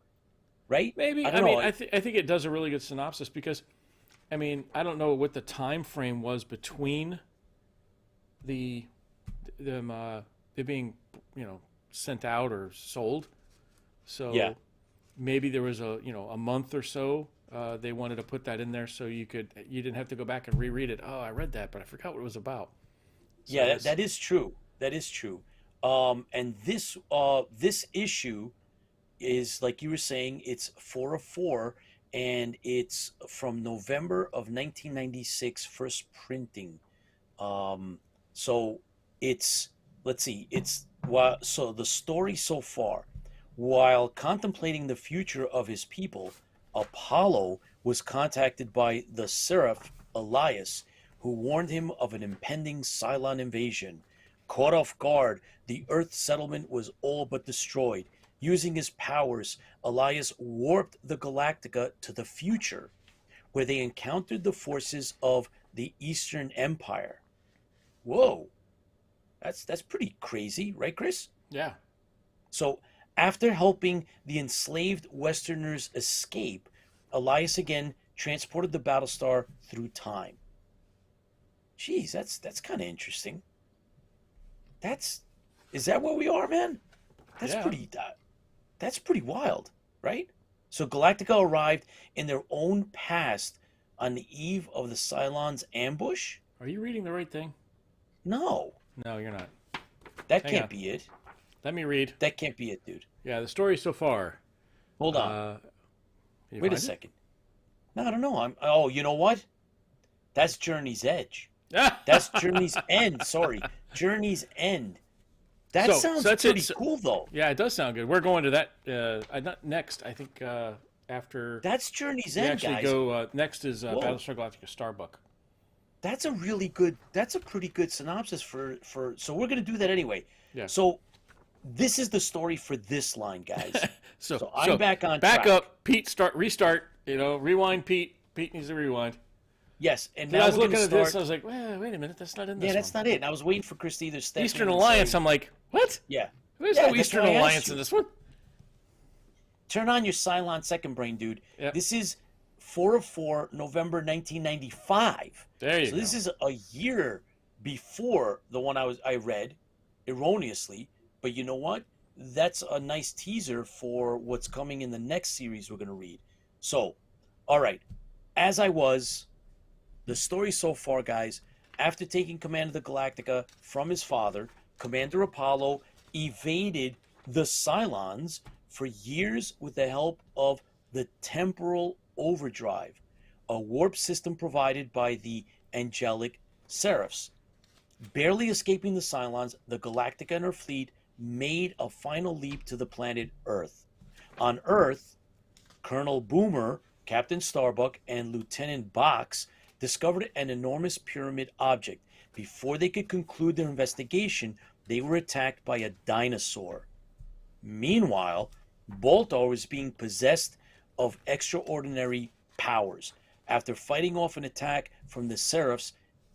right? Maybe. I don't know. I think it does a really good synopsis because, I mean, I don't know what the time frame was between them being sent out or sold. So Yeah. maybe there was a month or so they wanted to put that in there so you didn't have to go back and reread it. Oh, I read that, but I forgot what it was about. So Yeah, that is true. That is true. And this issue is, like you were saying, it's 4 of 4, and it's from November of 1996, first printing. So let's see, so the story so far, while contemplating the future of his people, Apollo was contacted by the seraph Elias, who warned him of an impending Cylon invasion. Caught off guard, the Earth settlement was all but destroyed. Using his powers, Elias warped the Galactica to the future, where they encountered the forces of the Eastern Empire. Whoa, that's pretty crazy, right, Chris? Yeah. So, after helping the enslaved Westerners escape, Elias again transported the Battlestar through time. Jeez, that's kind of interesting. Is that where we are, man? That's Yeah. that's pretty wild, right? So Galactica arrived in their own past on the eve of the Cylons' ambush? Are you reading the right thing? No, No, you're not. that Hang can't on. be it. Let me read. That can't be it, dude. Yeah, the story so far. Hold on. Can you Wait a find it? second. No, I don't know. Oh, you know what? That's Journey's Edge. Ah! That's Journey's End. Sorry, Journey's End. That So sounds that's it. pretty So- cool, though. Yeah, it does sound good. We're going to that not next. I think after That's Journey's we End, actually guys. go next is Whoa. Battlestar Galactica Starbuck. That's a really good. That's a pretty good synopsis for. So we're gonna do that anyway. Yeah. So this is the story for this line, guys. So I'm back on back track. up, Pete. Restart. Rewind, Pete. Pete needs to rewind. Yes, and When now I was we're looking gonna at start. this, I was like, wait a minute, that's not in this Yeah, that's one. not it. And I was waiting for Chris to either step Eastern in and Alliance. say- I'm like, what? Yeah. There's Yeah, no that's Eastern why I asked Alliance you. in this one. Turn on your Cylon second brain, dude. Yep. This is 4 of 4, November 1995. There you So go. this is a year before the one I read, erroneously. But you know what? That's a nice teaser for what's coming in the next series we're going to read. So, all right. As I was, the story so far, guys, after taking command of the Galactica from his father, Commander Apollo evaded the Cylons for years with the help of the Temporal Overdrive, a warp system provided by the angelic Seraphs. Barely escaping the Cylons, the Galactica and her fleet made a final leap to the planet Earth. On Earth, Colonel Boomer, Captain Starbuck, and Lieutenant Box discovered an enormous pyramid object. Before they could conclude their investigation, they were attacked by a dinosaur. Meanwhile, Baltar was being possessed of extraordinary powers. After fighting off an attack from the Seraphs,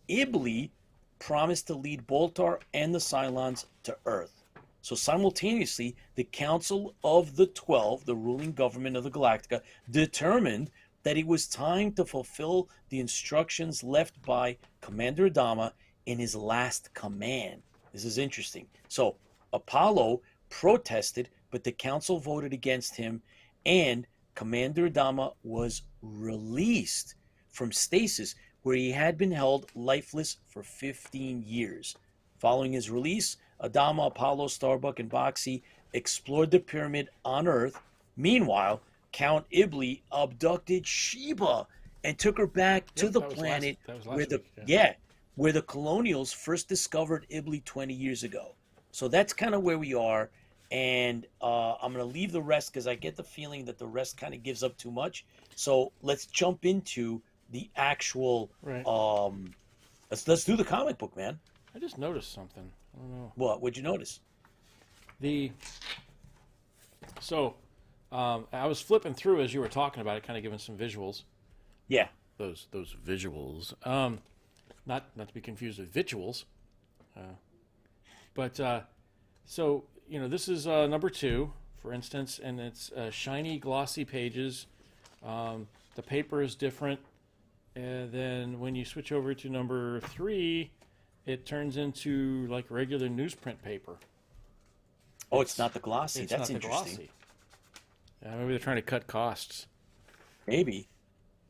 Ibli promised to lead Baltar and the Cylons to Earth. So simultaneously, the Council of the 12, the ruling government of the Galactica, determined that it was time to fulfill the instructions left by Commander Adama in his last command. This is interesting. So Apollo protested, but the council voted against him, and Commander Adama was released from stasis, where he had been held lifeless for 15 years. Following his release, Adama, Apollo, Starbuck, and Boxy explored the pyramid on Earth. Meanwhile, Count Ibli abducted Sheba and took her back to the planet where the colonials first discovered Ibli 20 years ago. So that's kind of where we are. And I'm going to leave the rest because I get the feeling that the rest kind of gives up too much. So let's jump into the actual. Right. Let's do the comic book, man. I just noticed something. I don't know. What? What'd you notice? I was flipping through as you were talking about it, kind of giving some visuals. Yeah. Those visuals. Not to be confused with visuals. So this is number 2, for instance, and it's shiny, glossy pages. The paper is different, and then when you switch over to number 3, it turns into like regular newsprint paper. Oh, it's not the glossy. It's That's not the interesting. glossy. Maybe they're trying to cut costs. Maybe.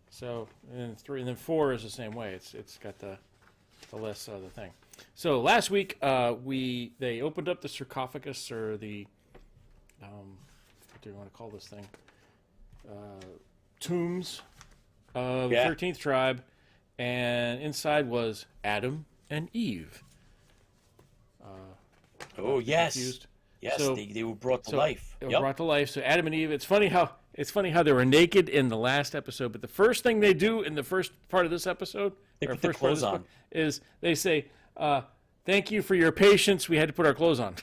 So, and 3, and then 4 is the same way. It's got the less the thing. So last week they opened up the sarcophagus, or the what do you want to call this thing? Tombs of the 13th tribe, and inside was Adam and Eve. Oh yes, confused? Yes, so, they were brought to life. They were brought to life. So Adam and Eve. It's funny how they were naked in the last episode, but the first thing they do in the first part of this episode, they put their clothes on, is they say, "Thank you for your patience. We had to put our clothes on."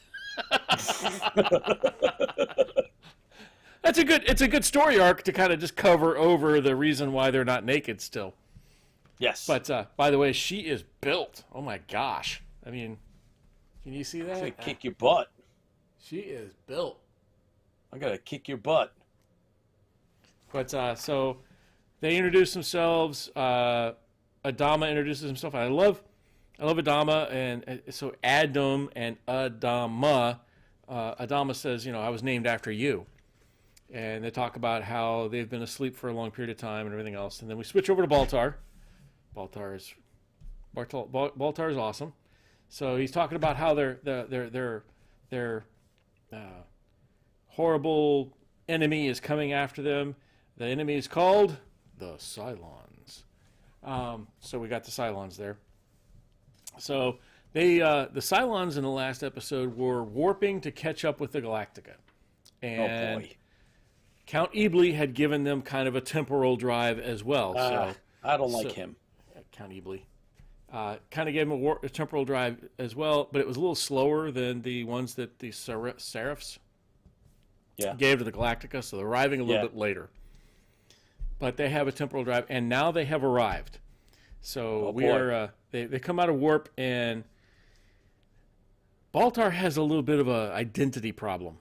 It's a good story arc to kind of just cover over the reason why they're not naked still. Yes. But by the way, she is built. Oh my gosh. I mean, can you see that? I'm gonna kick your butt. She is built. I'm gonna kick your butt. But so they introduce themselves. Adama introduces himself. And I love Adama, and so Adam and Adama. Adama says, I was named after you. And they talk about how they've been asleep for a long period of time and everything else. And then we switch over to Baltar. Baltar is awesome. So he's talking about how their horrible enemy is coming after them. The enemy is called the Cylons. So we got the Cylons there. So the Cylons in the last episode were warping to catch up with the Galactica. And oh boy. Count Ibli had given them kind of a temporal drive as well. I don't like him. Count Ibli. Kind of gave him a temporal drive as well, but it was a little slower than the ones that the Seraphs gave to the Galactica, so they're arriving a little bit later. But they have a temporal drive, and now they have arrived. So they come out of warp, and Baltar has a little bit of an identity problem.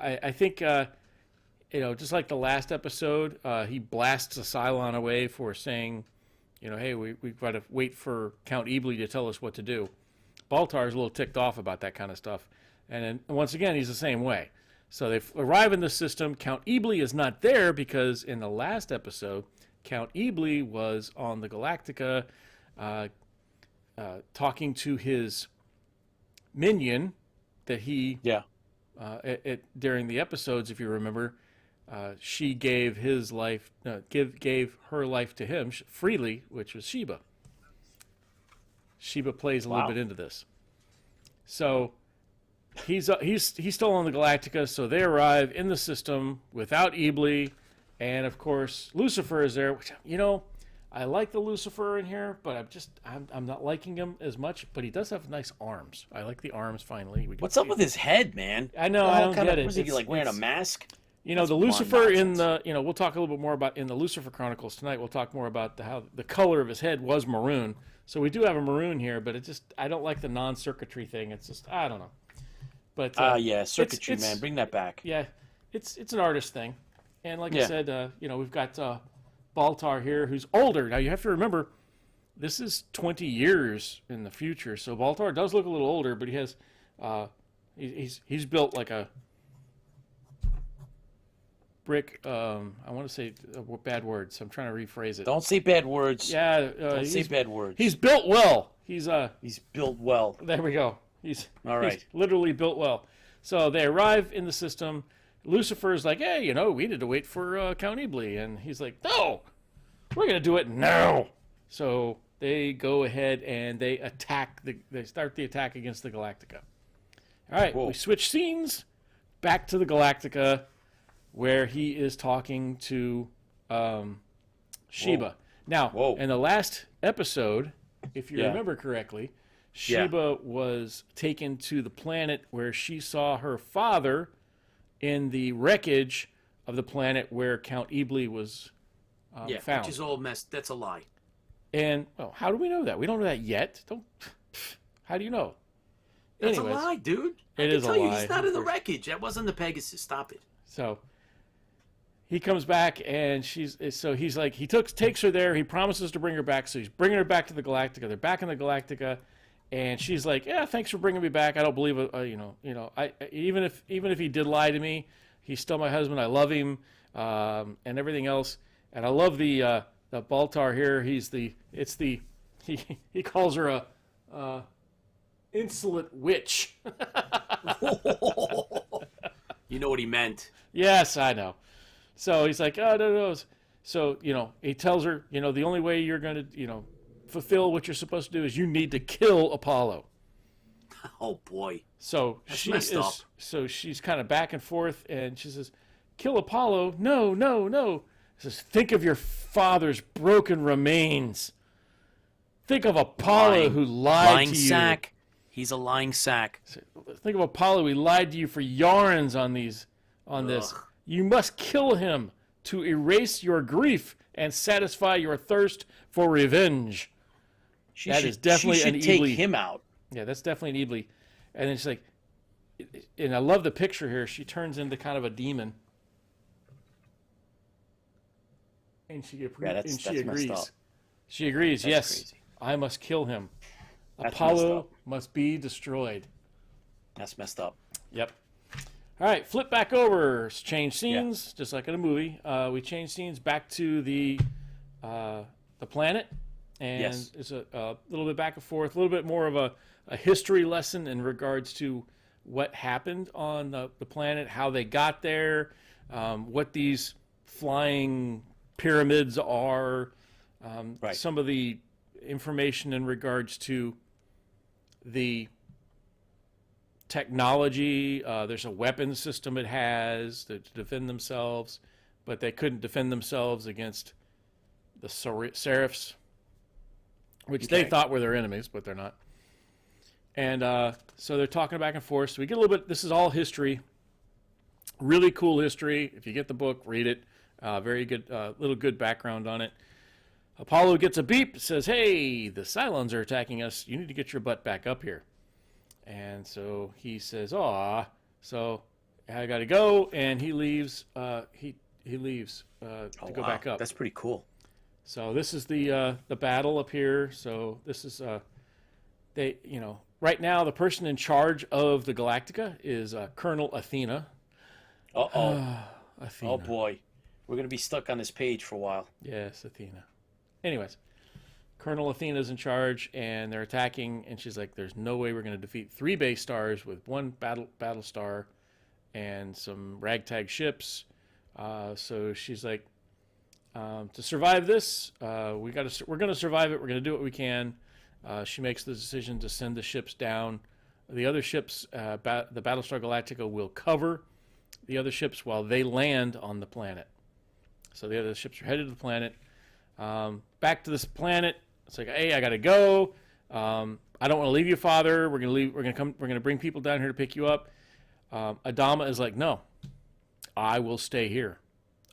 I think, just like the last episode, he blasts a Cylon away for saying, hey, we've got to wait for Count Ibli to tell us what to do. Baltar is a little ticked off about that kind of stuff. And then, once again, he's the same way. So they arrive in the system. Count Ibli is not there because in the last episode, Count Ibli was on the Galactica talking to his minion that he... during the episodes, if you remember, she gave his life, gave her life to him freely, which was Sheba. Sheba plays a little bit into this. So he's still on the Galactica. So they arrive in the system without Ibli, And of course, Lucifer is there, which, I like the Lucifer in here, but I'm not liking him as much. But he does have nice arms. I like the arms. Finally, What's up with his head, man? I know. I don't get it. Was he like wearing a mask? The Lucifer in the, we'll talk a little bit more about in the Lucifer Chronicles tonight. We'll talk more about how the color of his head was maroon. So we do have a maroon here, but I don't like the non-circuitry thing. It's just, I don't know. But yeah, circuitry, man, bring that back. Yeah, it's an artist thing, and like I said, we've got Baltar here, who's older. Now you have to remember, this is 20 years in the future, so Baltar does look a little older, but he has, he's built like a brick. I want to say bad words. So I'm trying to rephrase it. Don't say bad words. Yeah, don't say bad words. He's built well. He's built well. There we go. He's literally built well. So they arrive in the system. Lucifer's like, hey, we need to wait for Count Iblis. And he's like, no, we're going to do it now. So they go ahead and they start the attack against the Galactica. All right, we switch scenes back to the Galactica where he is talking to Sheba. Now, in the last episode, if you remember correctly, Sheba was taken to the planet where she saw her father in the wreckage of the planet where Count Iblis was found. Which is all messed. That's a lie. And how do we know that? We don't know that yet. How do you know? That's a lie, dude. It is a lie. He's not in the wreckage. That wasn't the Pegasus. Stop it. So he comes back, and he's like, he takes her there. He promises to bring her back, so he's bringing her back to the Galactica. They're back in the Galactica. And she's like, yeah, thanks for bringing me back. I don't believe it. I even if he did lie to me, he's still my husband. I love him, and everything else. And I love the Baltar here. He calls her a insolent witch. You know what he meant. Yes, I know. So he's like, oh, no. So, he tells her, the only way you're going to, fulfill what you're supposed to do is you need to kill Apollo. Oh boy. So she's kind of back and forth, and she says, kill Apollo? No. She says, think of your father's broken remains. Think of Apollo who lied to you. Sack. He's a lying sack. Think of Apollo. He lied to you for yarns on this. You must kill him to erase your grief and satisfy your thirst for revenge. She should take him out. Yeah, that's definitely an Iblis. And then she's like, and I love the picture here. She turns into kind of a demon. And she agrees. She agrees, yes, crazy. I must kill him. That's Apollo must be destroyed. That's messed up. Yep. All right, flip back over. Change scenes, just like in a movie. We change scenes back to the planet. And it's a little bit back and forth, a little bit more of a history lesson in regards to what happened on the planet, how they got there, what these flying pyramids are, some of the information in regards to the technology. There's a weapons system it has to defend themselves, but they couldn't defend themselves against the Seraphs, which they thought were their enemies, but they're not. And so they're talking back and forth. So we get a little bit, this is all history. Really cool history. If you get the book, read it. Very good, little good background on it. Apollo gets a beep, says, hey, the Cylons are attacking us. You need to get your butt back up here. And so he says, aw. So I got to go. And he leaves. He leaves to go back up. That's pretty cool. So this is the battle up here. So this is right now the person in charge of the Galactica is Colonel Athena. Athena. Athena. Oh boy, we're gonna be stuck on this page for a while. Yes, Athena. Anyways, Colonel Athena's in charge, and they're attacking. And she's like, "There's no way we're gonna defeat 3 base stars with 1 battle star and some ragtag ships." So she's like, to survive this, we're going to survive it. We're going to do what we can. She makes the decision to send the ships down. The other ships, the Battlestar Galactica will cover the other ships while they land on the planet. So the other ships are headed to the planet. Back to this planet. It's like, hey, I gotta go. I don't want to leave you, Father. We're gonna leave. We're gonna bring people down here to pick you up. Adama is like, no, I will stay here.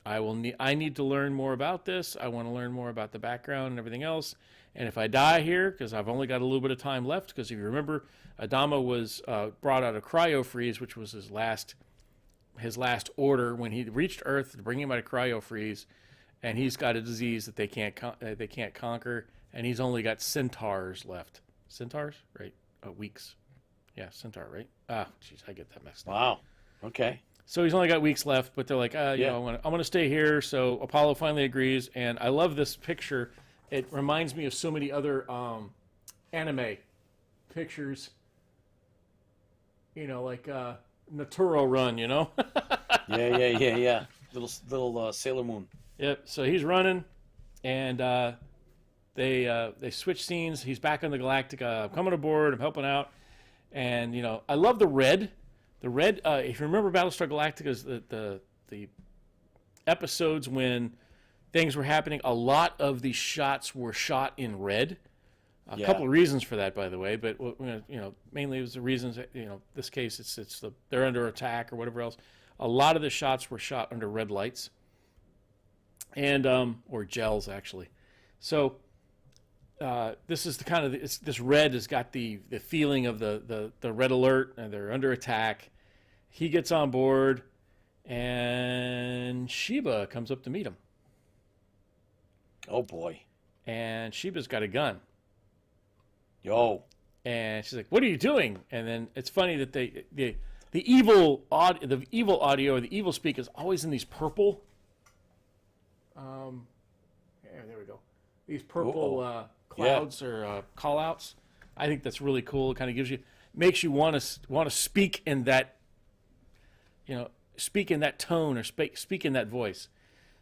I need to learn more about this. I want to learn more about the background and everything else. And if I die here, because I've only got a little bit of time left, because if you remember, Adama was brought out of cryo freeze, which was his last order when he reached Earth to bring him out of cryo freeze, and he's got a disease that they can't conquer, and he's only got centaurs left. Centaurs, right? Weeks. Yeah, centaur, right? Ah, jeez, I get that messed up. Wow. Okay. So he's only got weeks left, but they're like, you know, I'm gonna stay here. So Apollo finally agrees, and I love this picture. It reminds me of so many other anime pictures. You know, like Naturo Run. You know. Yeah. Little Sailor Moon. Yep. So he's running, and they switch scenes. He's back on the Galactica. I'm coming aboard. I'm helping out, and you know, I love the red. The red, if you remember Battlestar Galactica's the episodes when things were happening, a lot of these shots were shot in red. A couple of reasons for that, by the way, but you know, mainly it was the reasons. You know, this case it's they're under attack or whatever else. A lot of the shots were shot under red lights, and or gels actually. So this is the kind of this red has got the feeling of the red alert, and they're under attack. He gets on board, and Sheba comes up to meet him. Oh boy! And Sheba's got a gun. Yo! And she's like, "What are you doing?" And then it's funny that the evil audio or the evil speak is always in these purple. There we go. These purple clouds or call outs. I think that's really cool. It kind of makes you want to speak in that, you know, speak in that tone or speak in that voice.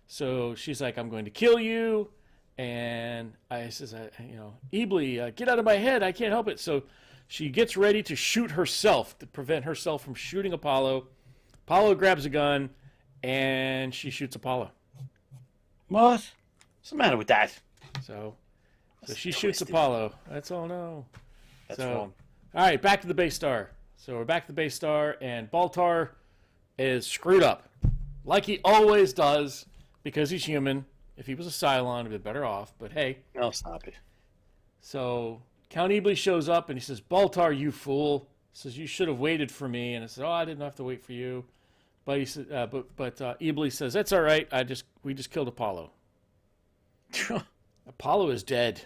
So she's like, "I'm going to kill you," and I says, "You know, Ebly, get out of my head. I can't help it." So she gets ready to shoot herself to prevent herself from shooting Apollo. Apollo grabs a gun, and she shoots Apollo. What? What's the matter with that? So she shoots Apollo. That's all. No. That's wrong. All right, back to the base star. So we're back to the base star, and Baltar is screwed up, like he always does, because he's human. If he was a Cylon, he'd be better off. But hey. No, stop it. So Count Ebly shows up, and he says, "Baltar, you fool!" He says, "You should have waited for me." And I said, "Oh, I didn't have to wait for you." But he said, but Ebly says, "That's all right. We just killed Apollo." Apollo is dead.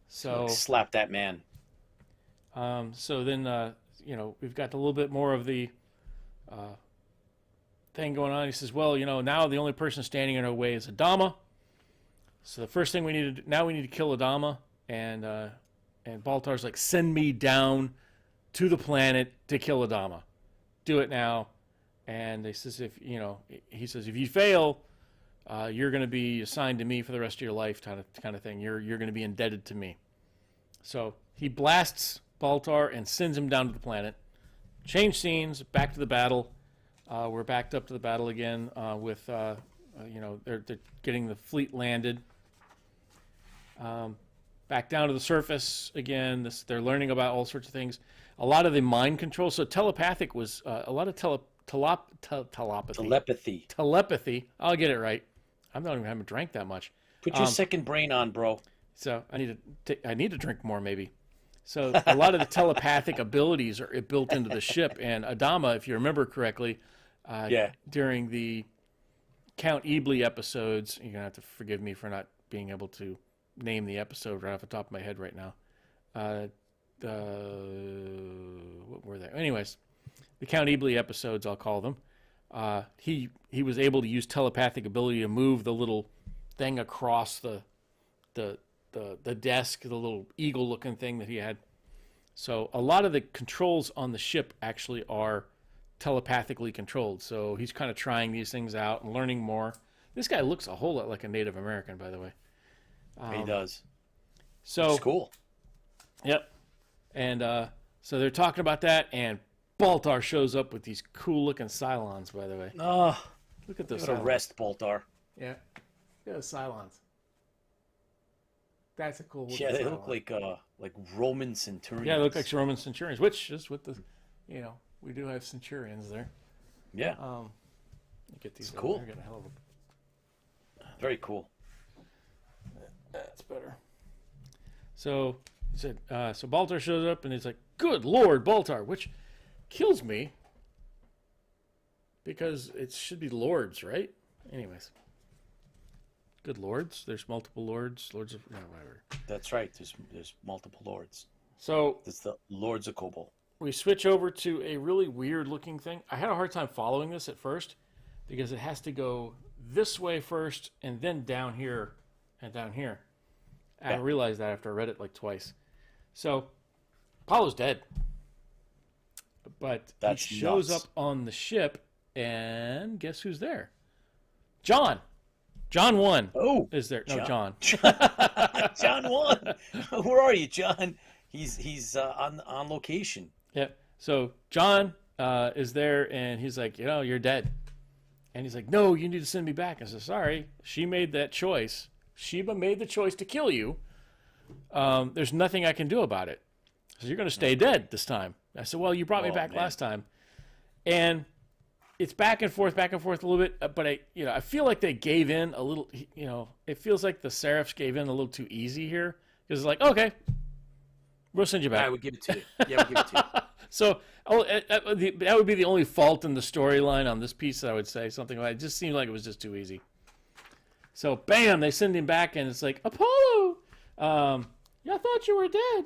So slap that man. So then, you know, we've got a little bit more of the thing going on. He says, "Well, you know, now the only person standing in our way is Adama. So the first thing we need to kill Adama." And Baltar's like, "Send me down to the planet to kill Adama. Do it now." And he says, "If you fail, you're going to be assigned to me for the rest of your life, kind of thing. You're going to be indebted to me." So he blasts Baltar and sends him down to the planet. Change scenes, back to the battle. We're backed up to the battle again with, you know, they're getting the fleet landed. Back down to the surface again. They're learning about all sorts of things. A lot of the mind control. So telepathic was a lot of telepathy. Telepathy. I'll get it right. I'm not even having drank that much. Put your second brain on, bro. So I need to drink more, maybe. So a lot of the telepathic abilities are built into the ship. And Adama, if you remember correctly, during the Count Ebly episodes, you're gonna have to forgive me for not being able to name the episode right off the top of my head right now. What were they? Anyways, the Count Ebly episodes, I'll call them. He was able to use telepathic ability to move the little thing across the desk, the little eagle-looking thing that he had. So a lot of the controls on the ship actually are telepathically controlled. So he's kind of trying these things out and learning more. This guy looks a whole lot like a Native American, by the way. He does. So it's cool. Yep. And so they're talking about that, and Baltar shows up with these cool-looking Cylons, by the way. Oh, look at those. Arrest Baltar. Yeah. Yeah, the Cylons. That's a cool. Yeah, they look like Roman centurions. Yeah, they look like Roman centurions, which is with the, we do have centurions there. Yeah. Get these. It's cool. Get a hell of Very cool. That's better. So he said. So Baltar shows up and he's like, "Good Lord, Baltar," which kills me because it should be lords, right? Anyways. Good lords. There's multiple lords. Lords of whatever. That's right. There's multiple lords. So it's the Lords of Kobol. We switch over to a really weird looking thing. I had a hard time following this at first because it has to go this way first and then down here and down here. I realized that after I read it like twice. So Apollo's dead, but he shows up on the ship, and guess who's there? John 1 is there. No, John. John 1. Where are you, John? He's on location. Yeah. So John is there, and he's like, you're dead. And he's like, no, you need to send me back. I said, sorry, she made that choice. Sheba made the choice to kill you. There's nothing I can do about it. So you're going to stay dead this time. I said, well, you brought me back last time. And it's back and forth a little bit, but I feel like they gave in a little, it feels like the Seraphs gave in a little too easy here. Because it's like, okay, we'll send you back. I would give it to you. Yeah, we'll give it to you. So that would be the only fault in the storyline on this piece that I would say. Something like it just seemed like it was just too easy. So, bam, they send him back, and it's like, Apollo, I thought you were dead.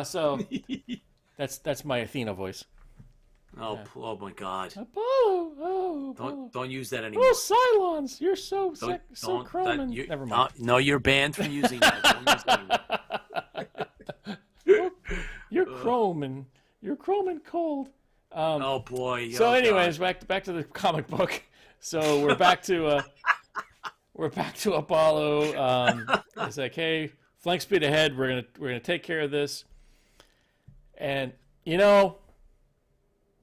So that's my Athena voice. Oh, oh my God! Apollo, don't use that anymore. Oh, Cylons, you're so Chroman. Never mind. No, you're banned from using that. Don't use that anymore. You're Chroman. You're Chroman cold. Oh boy. So, anyways, back to the comic book. So we're back to Apollo. It's like, hey, flank speed ahead. We're gonna take care of this. And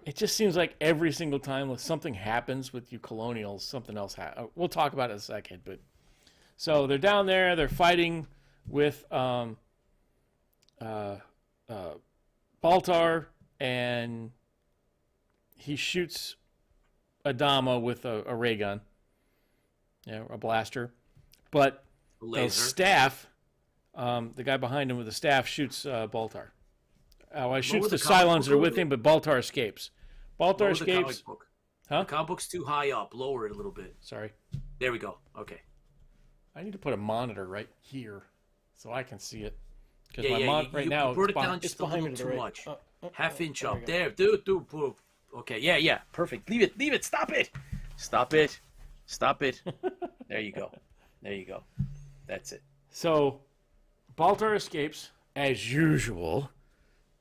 it just seems like every single time when something happens with you colonials, something else happens. We'll talk about it in a second. But so they're down there. They're fighting with Baltar, and he shoots Adama with a ray gun, a blaster. But the staff, the guy behind him with the staff shoots Baltar. Shoots the Cylons that are with him, but Baltar escapes. Baltar escapes. The comic book's too high up. Lower it a little bit. Sorry. There we go. Okay. I need to put a monitor right here so I can see it. Because right now you brought it down just a little too much. Half inch up. There. Dude. Okay. Yeah. Perfect. Leave it. Stop it. There you go. That's it. So, Baltar escapes as usual.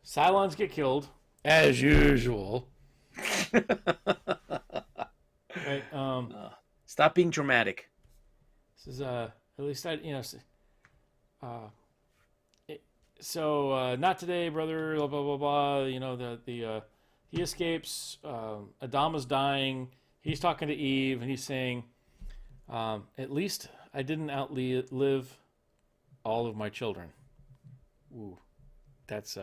Cylons get killed, as usual. Right, stop being dramatic. This is at least not today, brother. Blah blah blah blah. He escapes. Adama's dying. He's talking to Eve, and he's saying, "At least I didn't outlive all of my children." Ooh, that's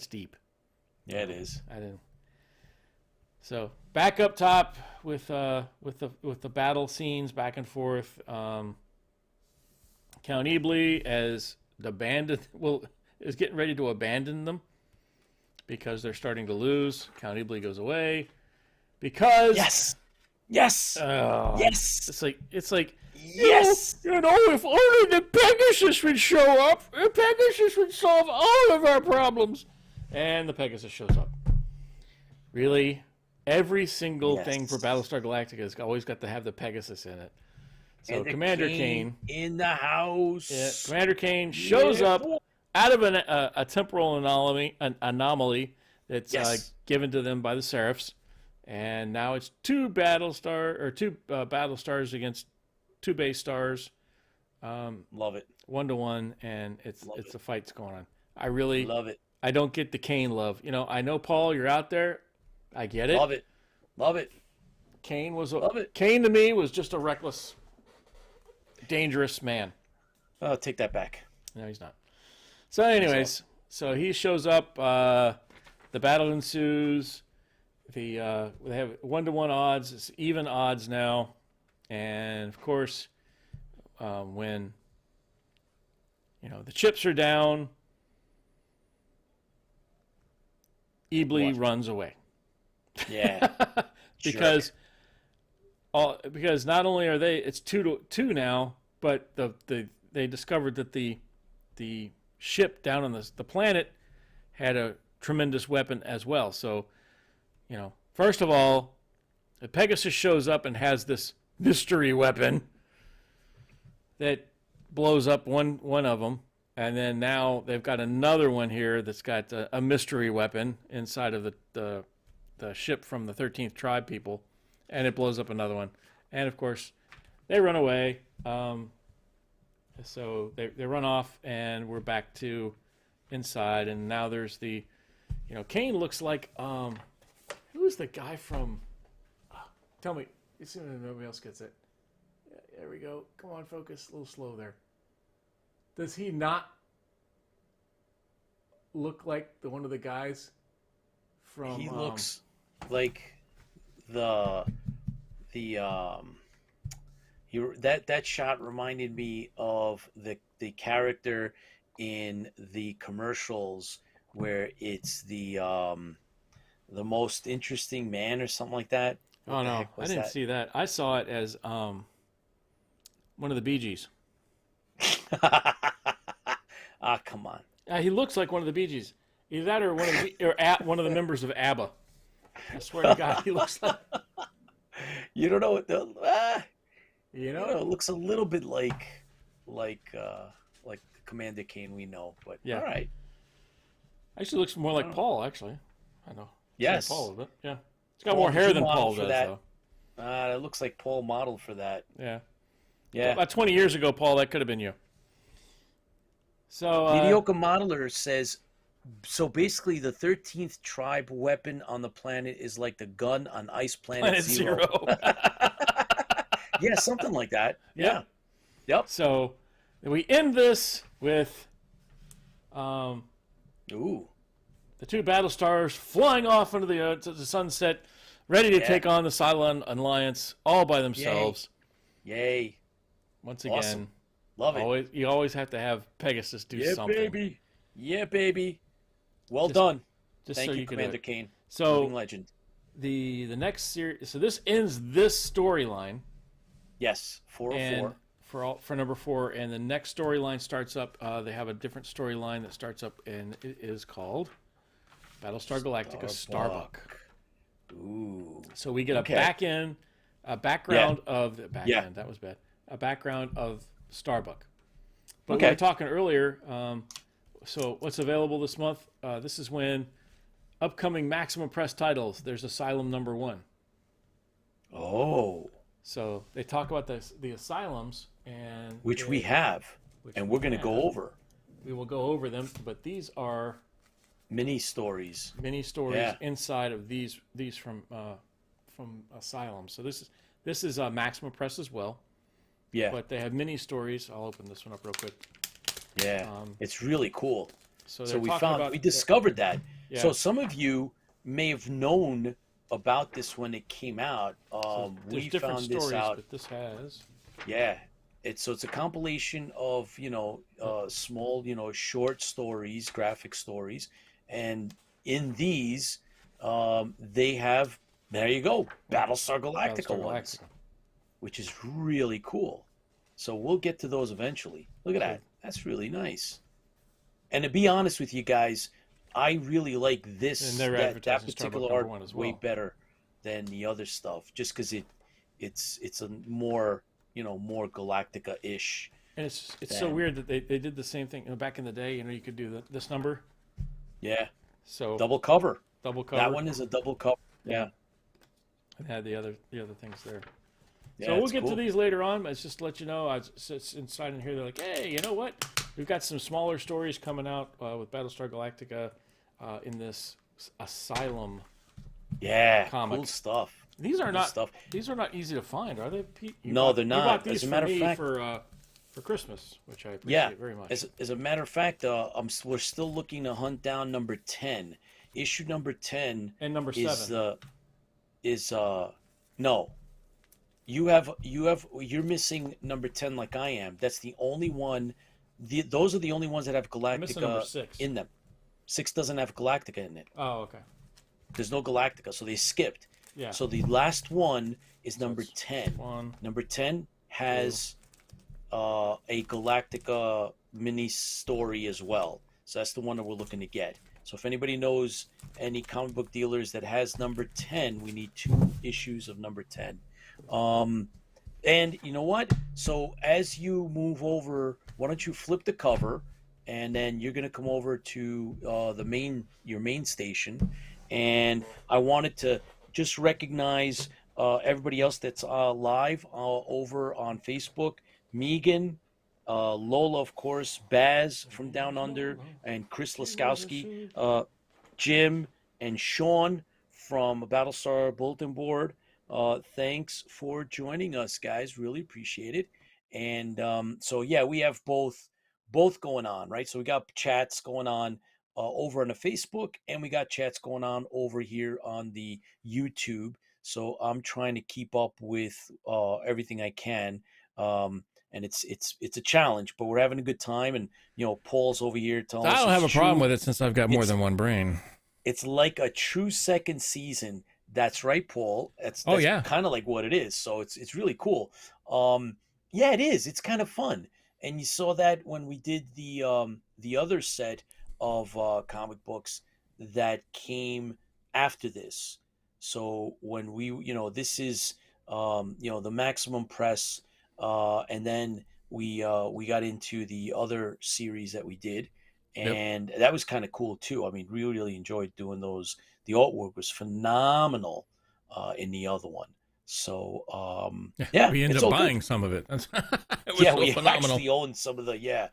deep. Yeah, it is. I didn't. So back up top with the battle scenes back and forth. Count Ebly as is getting ready to abandon them because they're starting to lose. Count Ebly goes away because yes. It's like yes. If only the Pegasus would show up, the Pegasus would solve all of our problems. And the Pegasus shows up. Really? Every single thing for Battlestar Galactica has always got to have the Pegasus in it. So Commander Kane in the house. Yeah, Commander Kane shows up out of a temporal anomaly that's given to them by the Seraphs. And now it's two Battlestars against two base stars. Love it. 1-to-1, and it's a fight's going on. I really love it. I don't get the Kane love. I know, Paul, you're out there. I get it. Love it. Kane to me was just a reckless dangerous man. Oh, take that back. No, he's not. So anyways, so he shows up. The battle ensues. They have 1-to-1 odds. It's even odds now. And, of course, when, the chips are down, Eebly runs away. Yeah. because not only are it's 2-2 now, but they discovered that the ship down on the planet had a tremendous weapon as well. So, first of all, Pegasus shows up and has this mystery weapon that blows up one of them, and then now they've got another one here that's got a mystery weapon inside of the ship from the 13th Tribe people, and it blows up another one. And of course, they run away. So they run off, and we're back to inside, and now there's the, Kane looks like, who's the guy from, tell me, as soon as nobody else gets it. Yeah, there we go. Come on, focus. A little slow there. Does he not look like one of the guys from? He looks like that shot reminded me of the character in the commercials where it's the most interesting man or something like that. Oh no, I didn't see that. I saw it as one of the Bee Gees. Ah, come on. He looks like one of the Bee Gees. Either that or one of the members of ABBA. I swear to God, he looks like. You don't know what it looks a little bit like Commander Kane we know, but yeah. All right. Actually, looks more like Paul. Actually, I know. Yes. Like Paul, but yeah, he's got more hair than Paul does, though. It looks like Paul modeled for that. Yeah. Yeah. About 20 years ago, Paul, that could have been you. So Mediocre Modeler says, so basically the 13th Tribe weapon on the planet is like the gun on Ice Planet Zero. Yeah, something like that. Yeah. Yep. So we end this with Ooh. the two Battlestars flying off into to the sunset, ready to take on the Cylon Alliance all by themselves. Yay. Once again. Awesome. Love it. You always have to have Pegasus do something. Yeah, baby. Well done. Just Thank so you, Commander can Kane. So living legend. The next series. So this ends this storyline. Yes, 404. For number 4, and the next storyline starts up. They have a different storyline that starts up, and it is called Battlestar Galactica Starbuck. Ooh. So we get a background of the back end. That was bad. A background of Starbuck. But we were talking earlier. So what's available this month? This is when upcoming Maximum Press titles. There's Asylum number 1. Oh. So they talk about the asylums which we have, and we're going to go over. We will go over them, but these are mini stories inside of these from Asylum. So this is Maximum Press as well. Yeah. But they have mini stories. I'll open this one up real quick. Yeah. It's really cool. So we discovered that. Yeah. So some of you may have known about this when it came out. We found this out. But this has. Yeah. It's a compilation of, small, short stories, graphic stories. And in these, they have, there you go, Battlestar Galactica ones, which is really cool. So we'll get to those eventually. Look at that. That's really nice. And to be honest with you guys, I really like this, that particular art way better than the other stuff, just because it's a more, more Galactica-ish. And it's so weird that they did the same thing. Back in the day, you could do this number. Yeah. So double cover. That one is a double cover. Yeah. And had the other things there. Yeah, so we'll get to these later on. But it's just to let you know, it's inside in here. They're like, hey, you know what? We've got some smaller stories coming out with Battlestar Galactica in this Asylum. Yeah, comic. Cool stuff. These are not easy to find, are they, Pete? No, they're not. You bought these As a matter for of me fact, for for Christmas, which I Yeah. appreciate very much. As a matter of fact, we're still looking to hunt down number 10. Issue number 10 And number is 7. No. You're missing number 10 like I am. That's the only one. Those are the only ones that have I'm missing number Galactica 6. in them. 6 doesn't have Galactica in it. Oh, okay. There's no Galactica, so they skipped. Yeah. So the last one is So number it's 10. 1. Number 10 has a Galactica mini story as well. So that's the one that we're looking to get. So if anybody knows any comic book dealers that has number 10, we need 2 issues of number 10. And you know what? So as you move over, why don't you flip the cover, and then you're gonna come over to your main station, and I wanted to just recognize everybody else that's live over on Facebook. Megan, Lola, of course, Baz from Down Under, and Chris Laskowski, Jim, and Sean from Battlestar Bulletin Board. Thanks for joining us, guys. Really appreciate it. And so yeah, we have both going on, right? So we got chats going on over on the Facebook, and we got chats going on over here on the YouTube. So I'm trying to keep up with everything I can. And it's a challenge, but we're having a good time. And Paul's over here telling us I don't have a it's problem true. with it since I've got more than one brain. It's like a true second season. That's right, Paul. That's yeah. kind of like what it is. So it's really cool. Yeah, it is. It's kind of fun. And you saw that when we did the other set of comic books that came after this. So when this is the Maximum Press, and then we got into the other series that we did, and that was kind of cool too. I mean, really enjoyed doing those. The artwork was phenomenal in the other one. So yeah, we ended up buying some of it. It was so we phenomenal. actually own some of the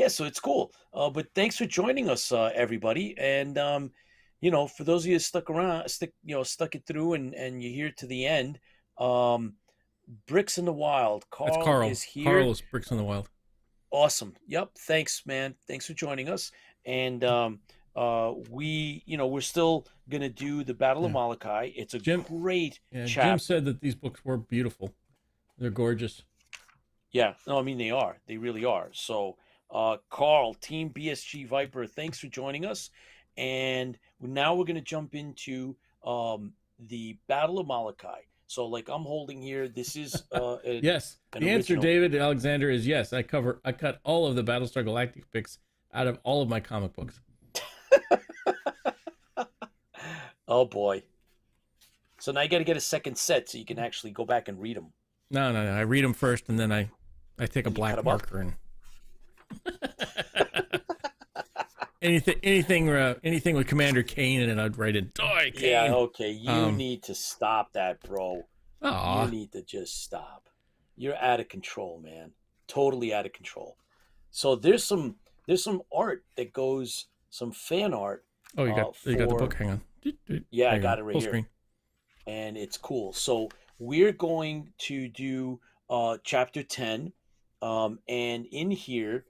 so it's cool. But thanks for joining us, everybody. And for those of you stuck around, stuck it through, and you're here to the end. Bricks in the Wild. That's Carl. Is here. Carl is Bricks in the Wild. Awesome. Yep. Thanks, man. Thanks for joining us. And we're still gonna do the Battle of Molukai. It's a great chapter. Jim said that these books were beautiful. They're gorgeous. Yeah. No, I mean they are. They really are. So Carl, Team BSG Viper, thanks for joining us. And now we're gonna jump into the Battle of Molukai. So, like I'm holding here, this is yes. The answer, David Alexander, is yes. I cut all of the Battlestar Galactica picks out of all of my comic books. Oh boy! So now you got to get a second set so you can actually go back and read them. No. I read them first, and then I take a black marker and anything with Commander Kane in it, I'd write it. Die, Kane. Yeah, okay. You need to stop that, bro. Aww. You need to just stop. You're out of control, man. Totally out of control. So there's some art that goes, some fan art. Oh, you got the book. Hang on. Yeah, I got it right full here. Screen. And it's cool. So we're going to do chapter 10, and in here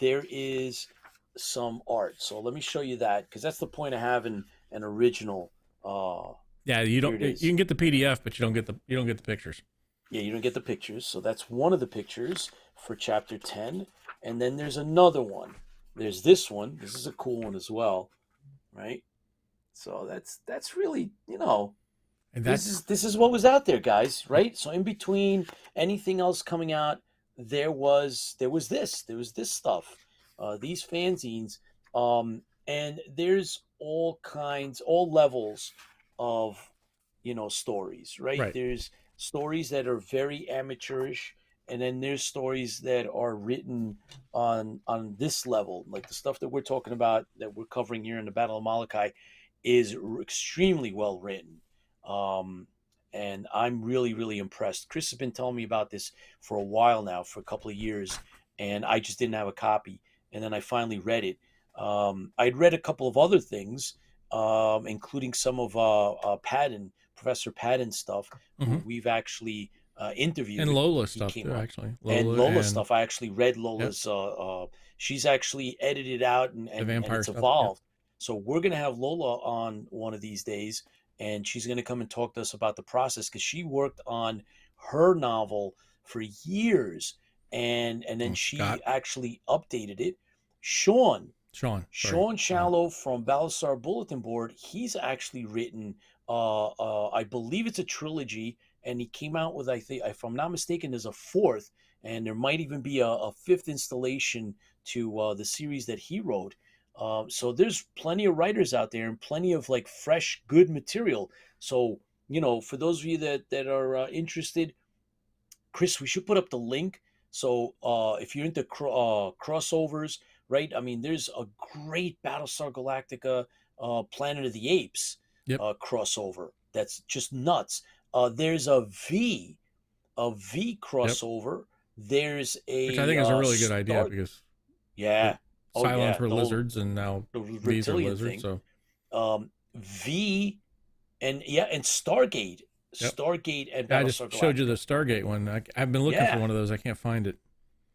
there is some art. So let me show you that, because that's the point of having an original. Yeah, you can get the PDF, but you don't get the pictures. Yeah, you don't get the pictures. So that's one of the pictures for chapter 10, and then there's another one. There's this one. This is a cool one as well, right? So that's really, and this is what was out there, guys, right? So in between anything else coming out, there was this stuff, these fanzines, and there's all levels of stories, right? There's stories that are very amateurish, and then there's stories that are written on this level, like the stuff that we're talking about, that we're covering here in the Battle of Molukai, is extremely well written. And I'm really impressed. Chris has been telling me about this for a while now, for a couple of years, and I just didn't have a copy. And then I finally read it. I'd read a couple of other things, including some of Professor Patton's stuff. Mm-hmm. We've actually interview. And Lola stuff too, actually. And Lola stuff. I actually read Lola's. She's actually edited out and vampire it's stuff, evolved. So we're gonna have Lola on one of these days, and she's gonna come and talk to us about the process because she worked on her novel for years, and then she Scott. actually updated it. Sean sorry. Shallow from Battlestar Bulletin Board. He's actually written. I believe it's a trilogy, and he came out with, I think, if I'm not mistaken, there's a fourth, and there might even be a fifth installation to the series that he wrote. So there's plenty of writers out there and plenty of like fresh, good material. So, you know, for those of you that are interested, Chris, we should put up the link. So if you're into crossovers, right? I mean, there's a great Battlestar Galactica Planet of the Apes crossover that's just nuts. There's a V crossover. Yep. There's a which I think is a really good idea because Cylons were lizards and now these are lizards. Thing. So V and Stargate. Yep. Stargate and Battlestar I just Galactica. showed you the Stargate one. I've been looking for one of those. I can't find it.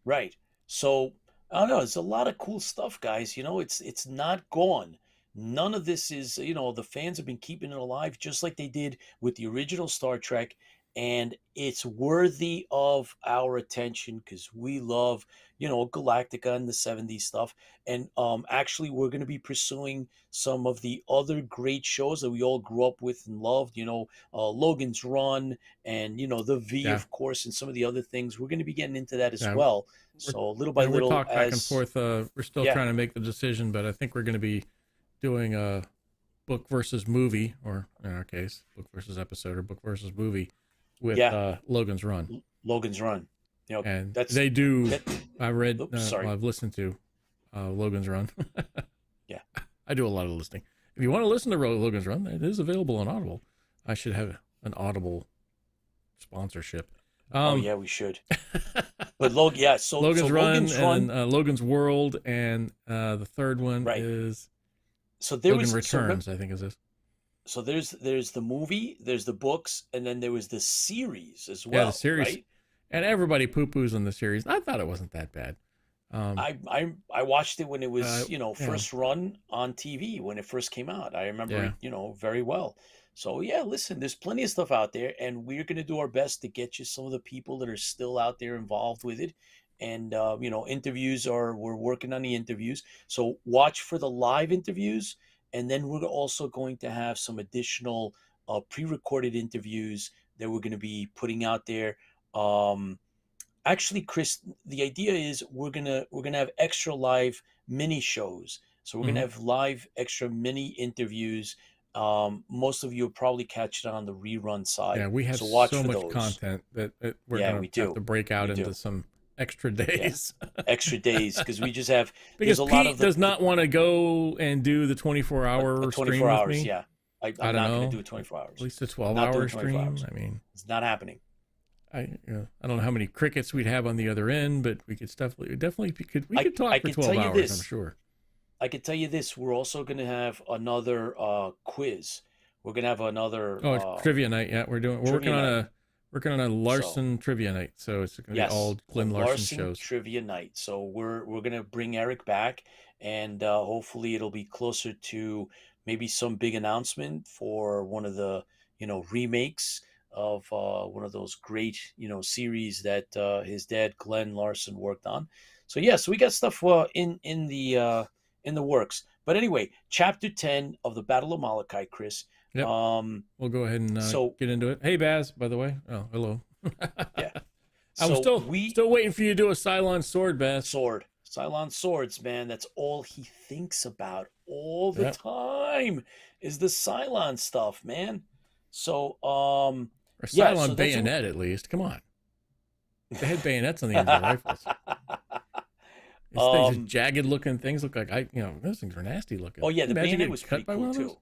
Right. So I don't know. It's a lot of cool stuff, guys. You know, it's not gone. None of this is, you know, the fans have been keeping it alive just like they did with the original Star Trek. And it's worthy of our attention because we love, you know, Galactica and the 70s stuff. And actually, we're going to be pursuing some of the other great shows that we all grew up with and loved, you know, Logan's Run and, you know, The V, of course, and some of the other things. We're going to be getting into that as well. So little by little. We're talking back and forth. We're still trying to make the decision, but I think we're going to be doing a book versus movie, or in our case, book versus episode or book versus movie. With Logan's Run. Logan's Run. You know, and they do. I read. I've listened to Logan's Run. Yeah, I do a lot of listening. If you want to listen to Logan's Run, it is available on Audible. I should have an Audible sponsorship. We should. But Logan's Run and Logan's World, and the third one is Logan Returns. I think is this. So there's the movie, there's the books, and then there was the series as well. Yeah, the series, right? And everybody poo-poos on the series. I thought it wasn't that bad. I watched it when it was first run on TV when it first came out. I remember it, very well. So listen, there's plenty of stuff out there, and we're gonna do our best to get you some of the people that are still out there involved with it. And interviews we're working on the interviews. So watch for the live interviews. And then we're also going to have some additional pre-recorded interviews that we're going to be putting out there. Actually, Chris, the idea is we're gonna have extra live mini shows. So we're gonna have live extra mini interviews. Most of you will probably catch it on the rerun side. Yeah, we have so watch so for much those. Content that we're going to have to break out into some extra days. Extra days because we just have because there's a Pete lot of does not want to go and do the 24-hour 24 stream hours. with me. Yeah, I'm not going to do 24 hours. At least a 12-hour stream. I mean, it's not happening. I don't know how many crickets we'd have on the other end, but we could definitely could talk for 12 hours. I'm sure. I could tell you this: we're also going to have another quiz. We're going to have another trivia night. Yeah, we're working on a Larson trivia night, so it's going to be all Glenn Larson shows. Trivia night. So we're going to bring Eric back, and hopefully it'll be closer to maybe some big announcement for one of the remakes of one of those great series that his dad Glenn Larson worked on. So so we got stuff in the works. But anyway, chapter 10 of the Battle of Molukai, Chris. Yep. We'll go ahead and get into it. Hey, Baz, by the way. Oh, hello. Yeah. I'm still waiting for you to do a Cylon sword, Baz. Cylon swords, man. That's all he thinks about all the time is the Cylon stuff, man. So, or Cylon bayonet, at least. Come on. They had bayonets on the ends of the rifles. These things, jagged looking things look like those things are nasty looking. Oh yeah, the bayonet was pretty cool too.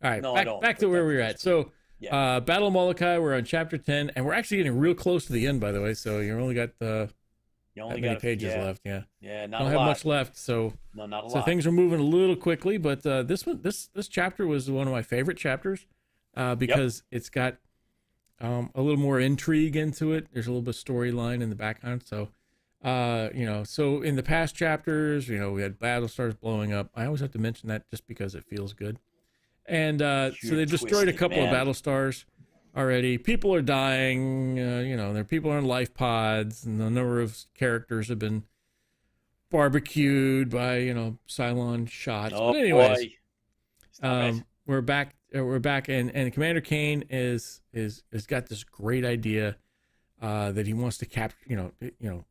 All right, back to where we were at. So, Battle of Molukai, we're on chapter 10, and we're actually getting real close to the end, by the way. So you only got many pages left. Yeah, not don't a have lot. much left. So no, not a lot. So things are moving a little quickly, but this chapter was one of my favorite chapters because it's got a little more intrigue into it. There's a little bit of storyline in the background. So, so in the past chapters, we had Battlestars blowing up. I always have to mention that just because it feels good. And so You're they destroyed a twisted, couple man. of Battlestars already. People are dying. There people are in life pods, and a number of characters have been barbecued by Cylon shots. Oh But anyways, boy. Stop it. we're back. We're back, and Commander Kane is got this great idea that he wants to capture.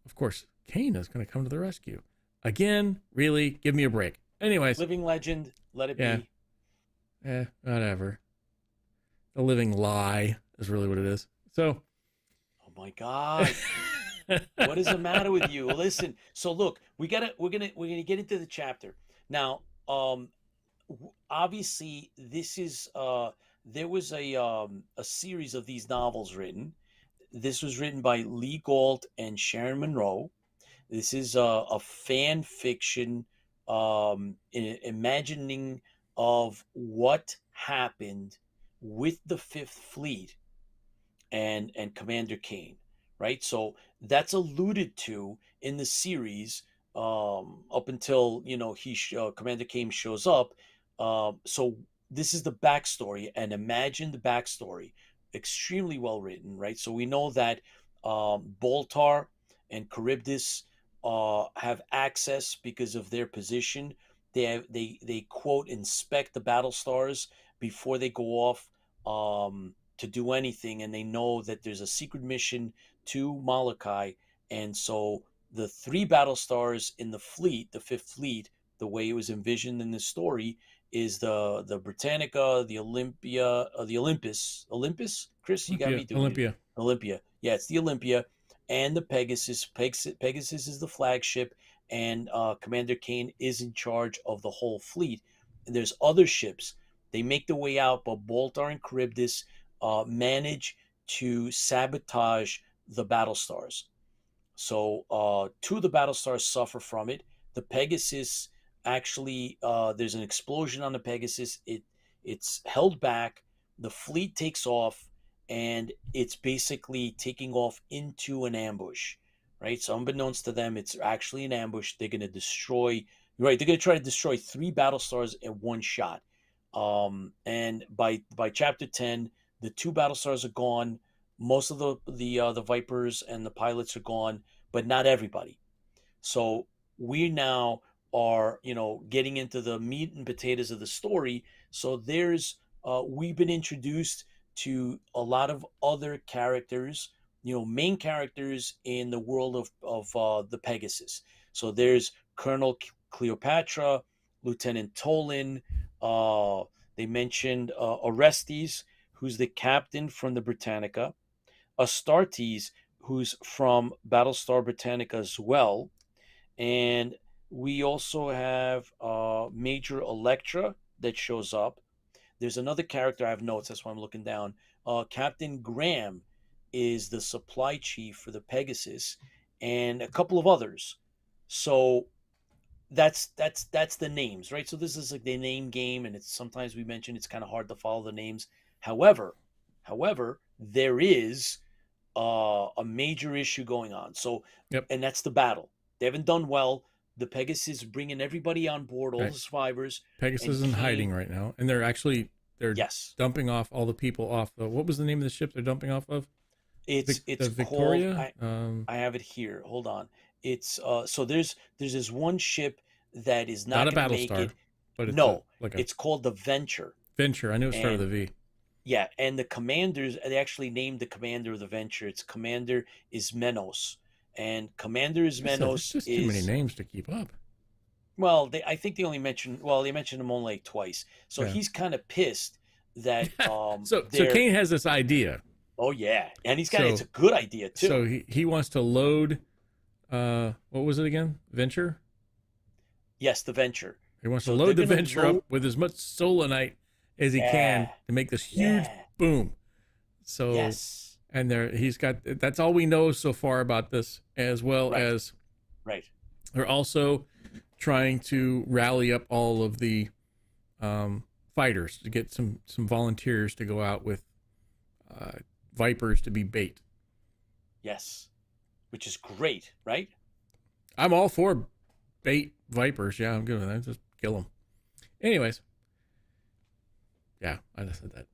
Of course, Kane is going to come to the rescue again. Really, give me a break. Anyways, Living legend. Let it yeah. be. Whatever. The living lie is really what it is. So, Oh my God. What is the matter with you? Listen. So look, we're gonna get into the chapter now. Obviously, this is there was a series of these novels written. This was written by Lee Gaul and Sharon Monroe. This is a fan fiction imagining of what happened with the Fifth Fleet and Commander Kane, right? So that's alluded to in the series up until Commander Kane shows up. So this is the backstory, and imagine the backstory, extremely well written, right? So we know that Boltar and Charybdis have access because of their position. They quote inspect the battle stars before they go off to do anything, and they know that there's a secret mission to Molukai, and so the three battle stars in the fleet, the Fifth Fleet, the way it was envisioned in the story, is the Britannica, the Olympia, the Olympus. Chris, you got me doing Olympia. it. Olympia. Yeah, it's the Olympia and the Pegasus. Pegasus is the flagship, and Commander Kane is in charge of the whole fleet. And there's other ships. They make their way out, but Boltar and Charybdis manage to sabotage the battle stars. So two of the battle stars suffer from it. The Pegasus actually, there's an explosion on the Pegasus. It's held back. The fleet takes off, and it's basically taking off into an ambush, right? So unbeknownst to them, it's actually an ambush. They're going to destroy, right? They're going to try to destroy three battle stars in one shot. And by chapter 10, the two battle stars are gone. Most of the Vipers and the pilots are gone, but not everybody. So we now are getting into the meat and potatoes of the story. So there's we've been introduced to a lot of other characters, main characters in the world of the Pegasus. So there's Colonel Cleopatra, Lieutenant Tolan. They mentioned Orestes, who's the captain from the Britannica, Astartes, who's from Battlestar Britannica as well, and we also have Major Electra that shows up. There's another character I have notes. That's why I'm looking down. Captain Graham is the supply chief for the Pegasus, and a couple of others. So that's the names, right? So this is like the name game, and it's sometimes we mention it's kind of hard to follow the names. However, there is a major issue going on. So, Yep. And that's the battle. They haven't done well. The Pegasus is bringing everybody on board, all Right. the survivors. Pegasus is in hiding right now, and they're Yes, dumping off all the people off the. What was the name of the ship they're dumping off of? it's the Victoria. called. I have it here. Hold on. It's so there's this one ship that is not a going to make Battlestar, it. but it's No, like a it's called the Venture. Venture. I knew it started And with a V. Yeah, and the commanders, they actually named the commander of the Venture. It's Commander Ismenos. And Commander There's Ismenos just is too many names to keep up. well, I think they only mentioned they mentioned him only like twice. So Yeah. he's kind of pissed that So they're Kane has this idea. oh yeah, and he's got So- it's a good idea too. So he wants to load. What was it again? Venture. Yes, the Venture. He wants So to load they're the gonna Venture load- up with as much solanite as he can Yeah. to make this huge Yeah. boom. So Yes. and he's got that's all we know so far about this, as well Right. as Right. they're also trying to rally up all of the fighters to get some volunteers to go out with vipers to be bait. Yes, which is great, right? I'm all for bait vipers. Yeah, I'm good with that. Just kill them. Anyways. Yeah, I just said that.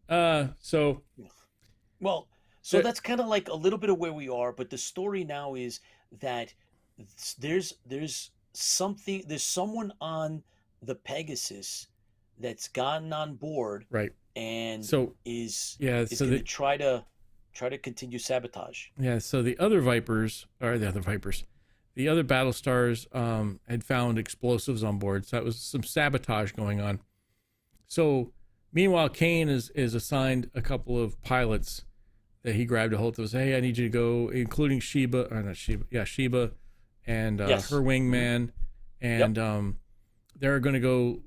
Well, so that's kind of like a little bit of where we are, but the story now is that there's someone on the Pegasus that's gotten on board, right, and so is going to try to continue sabotage. Yeah, so the other Battlestars had found explosives on board, so that was some sabotage going on. So meanwhile, Kane is assigned a couple of pilots that he grabbed a hold of. Hey, I need you to go, including Sheba, or not Sheba, yeah, Sheba, and Yes. her wingman, and they're going to go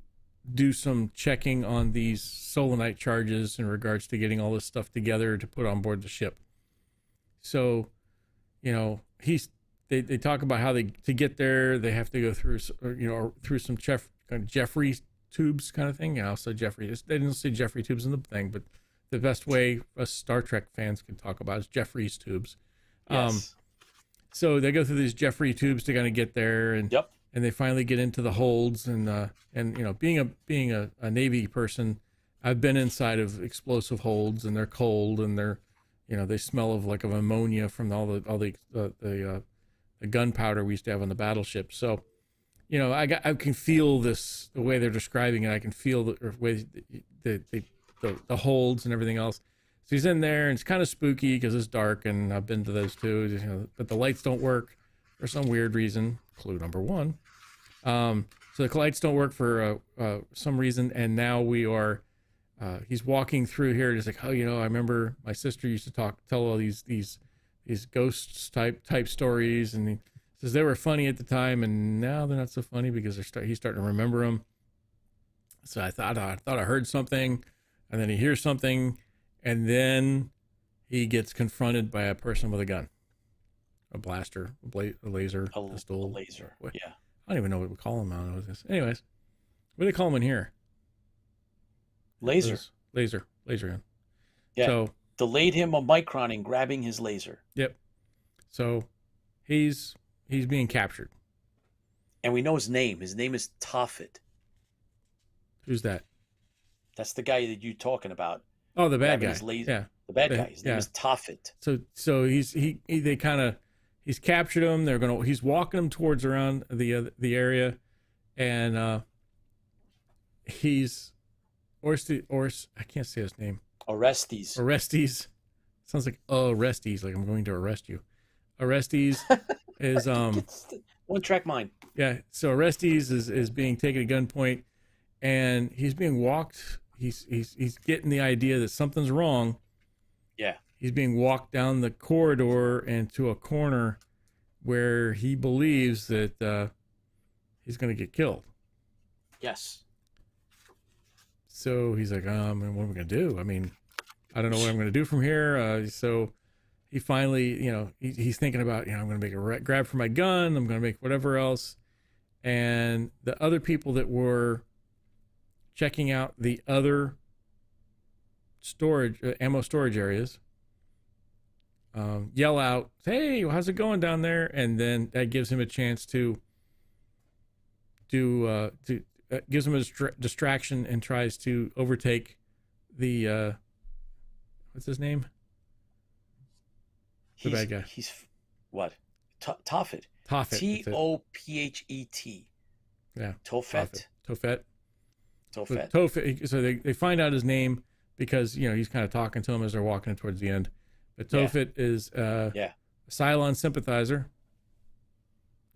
do some checking on these solonite charges in regards to getting all this stuff together to put on board the ship. So, they talk about how to get there, they have to go through, through some Jeffrey tubes kind of thing. So Jeffrey, they didn't say Jeffrey tubes in the thing, but the best way us Star Trek fans can talk about is Jeffrey's tubes. Yes. So they go through these Jeffrey tubes to kind of get there, and they finally get into the holds, and being a Navy person, I've been inside of explosive holds, and they're cold, and they're, they smell of ammonia from all the gunpowder we used to have on the battleship. So, I can feel this, the way they're describing it. I can feel the way the holds and everything else. So he's in there, and it's kind of spooky because it's dark, and I've been to those too. But the lights don't work for some weird reason. Clue number one. So the lights don't work for some reason, and now we are. He's walking through here, and he's like, I remember my sister used to tell all these ghosts type stories, and he says they were funny at the time, and now they're not so funny because he's starting to remember them. So I thought I heard something, and then he hears something, and then he gets confronted by a person with a gun, a blaster, a laser, pistol, a laser. What? Yeah, I don't even know what we call them. I don't know what this is. Anyways, what do they call them in here? Laser gun. Yeah. So delayed him a micron in grabbing his laser. Yep. So he's being captured. And we know his name. His name is Tophet. Who's that? That's the guy that you're talking about. Oh, the bad guy. His laser. Yeah. The bad guy. His name is Tophet. So he's captured him. He's walking him towards around the area, and he's I can't say his name. Orestes. Sounds like Orestes, like I'm going to arrest you. Orestes is one track mind. Yeah, so Orestes is being taken at gunpoint, and he's being walked. He's getting the idea that something's wrong. Yeah. He's being walked down the corridor and to a corner where he believes that he's going to get killed. Yes. So he's like, what am I going to do? I mean, I don't know what I'm going to do from here. So he finally, he's thinking about, I'm going to make a grab for my gun. I'm going to make whatever else. And the other people that were checking out the other ammo storage areas, yell out, "Hey, how's it going down there?" And then that gives him a chance to gives him a distraction and tries to overtake the what's his name? The bad guy. He's what? Tophet. Tophet. Tophet. Yeah. Tophet. Tophet. So they find out his name because he's kind of talking to him as they're walking towards the end. But Tophet is a Cylon sympathizer.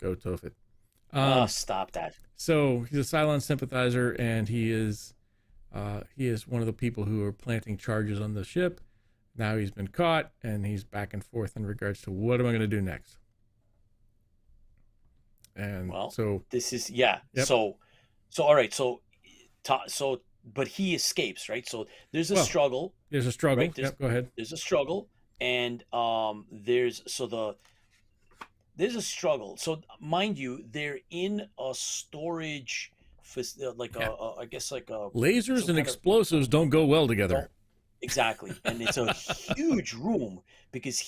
Go Tophet. Stop that. So he's a Cylon sympathizer, and he is one of the people who are planting charges on the ship. Now he's been caught, and he's back and forth in regards to what am I going to do next. And this is Yep. So all right. So but he escapes, right? So there's a struggle. There's a struggle. Right? Go ahead. There's a struggle, and there's a struggle. So mind you, they're in a storage, I guess like a lasers and explosives don't go well together. exactly, and it's a huge room because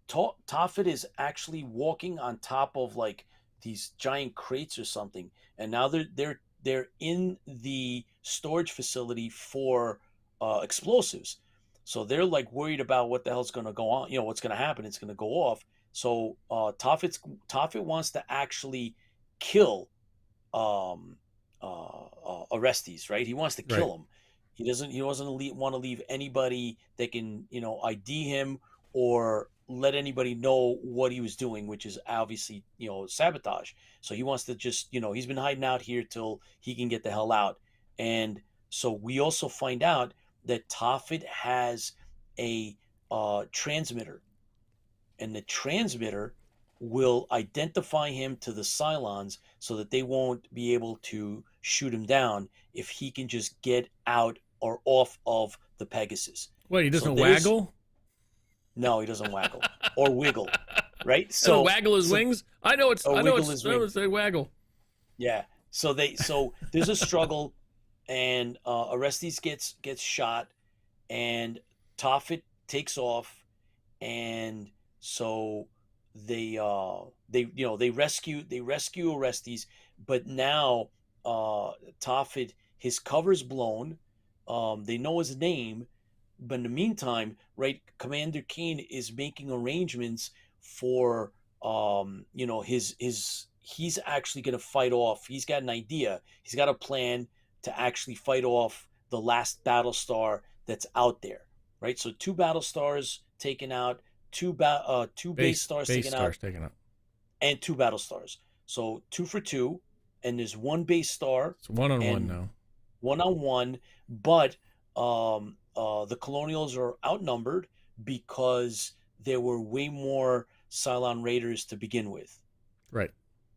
Tophet is actually walking on top of like these giant crates or something, and now they're in the storage facility for explosives. So they're like worried about what the hell's going to go on. You know what's going to happen. It's going to go off. So Tophet wants to actually kill Orestes, right? He wants to Right. kill him. He doesn't want to leave anybody that can ID him or let anybody know what he was doing, which is obviously sabotage. So he wants to just he's been hiding out here till he can get the hell out. And so we also find out that Tophet has a transmitter, and the transmitter will identify him to the Cylons so that they won't be able to shoot him down if he can just get out or off of the Pegasus. What, he So doesn't there's waggle? no, he doesn't waggle or wiggle, right? Doesn't waggle his wings? I know it's they waggle. Yeah. So there's a struggle, and Orestes gets shot, and Tophet takes off, and so they rescue Orestes, but now Tophet, his cover's blown. They know his name, but in the meantime, right, Commander Kane is making arrangements for his he's actually going to fight off. He's got an idea. He's got a plan to actually fight off the last Battlestar that's out there, right? So two Battlestars taken out, two base stars taken out, and two Battlestars. So 2 for 2, and there's one base star. It's 1-on-1 now. 1-on-1, but the Colonials are outnumbered because there were way more Cylon Raiders to begin with. Right.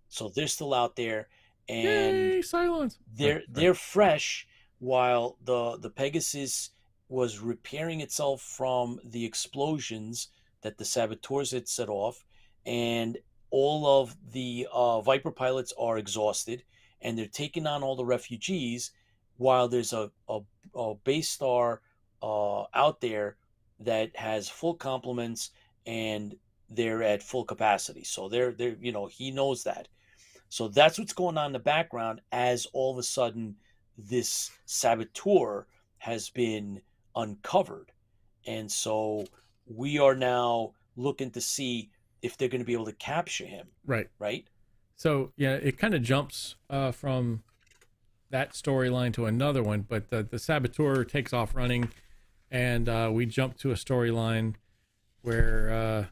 So they're still out there, and yay, Cylons! They're fresh, while the Pegasus was repairing itself from the explosions that the saboteurs had set off, and all of the Viper pilots are exhausted, and they're taking on all the refugees, while there's a base star out there that has full complements, and they're at full capacity. So they're he knows that. So that's what's going on in the background, as all of a sudden this saboteur has been uncovered. And so we are now looking to see if they're going to be able to capture him. Right. Right. So yeah, it kind of jumps from that storyline to another one, but the saboteur takes off running, and we jump to a storyline where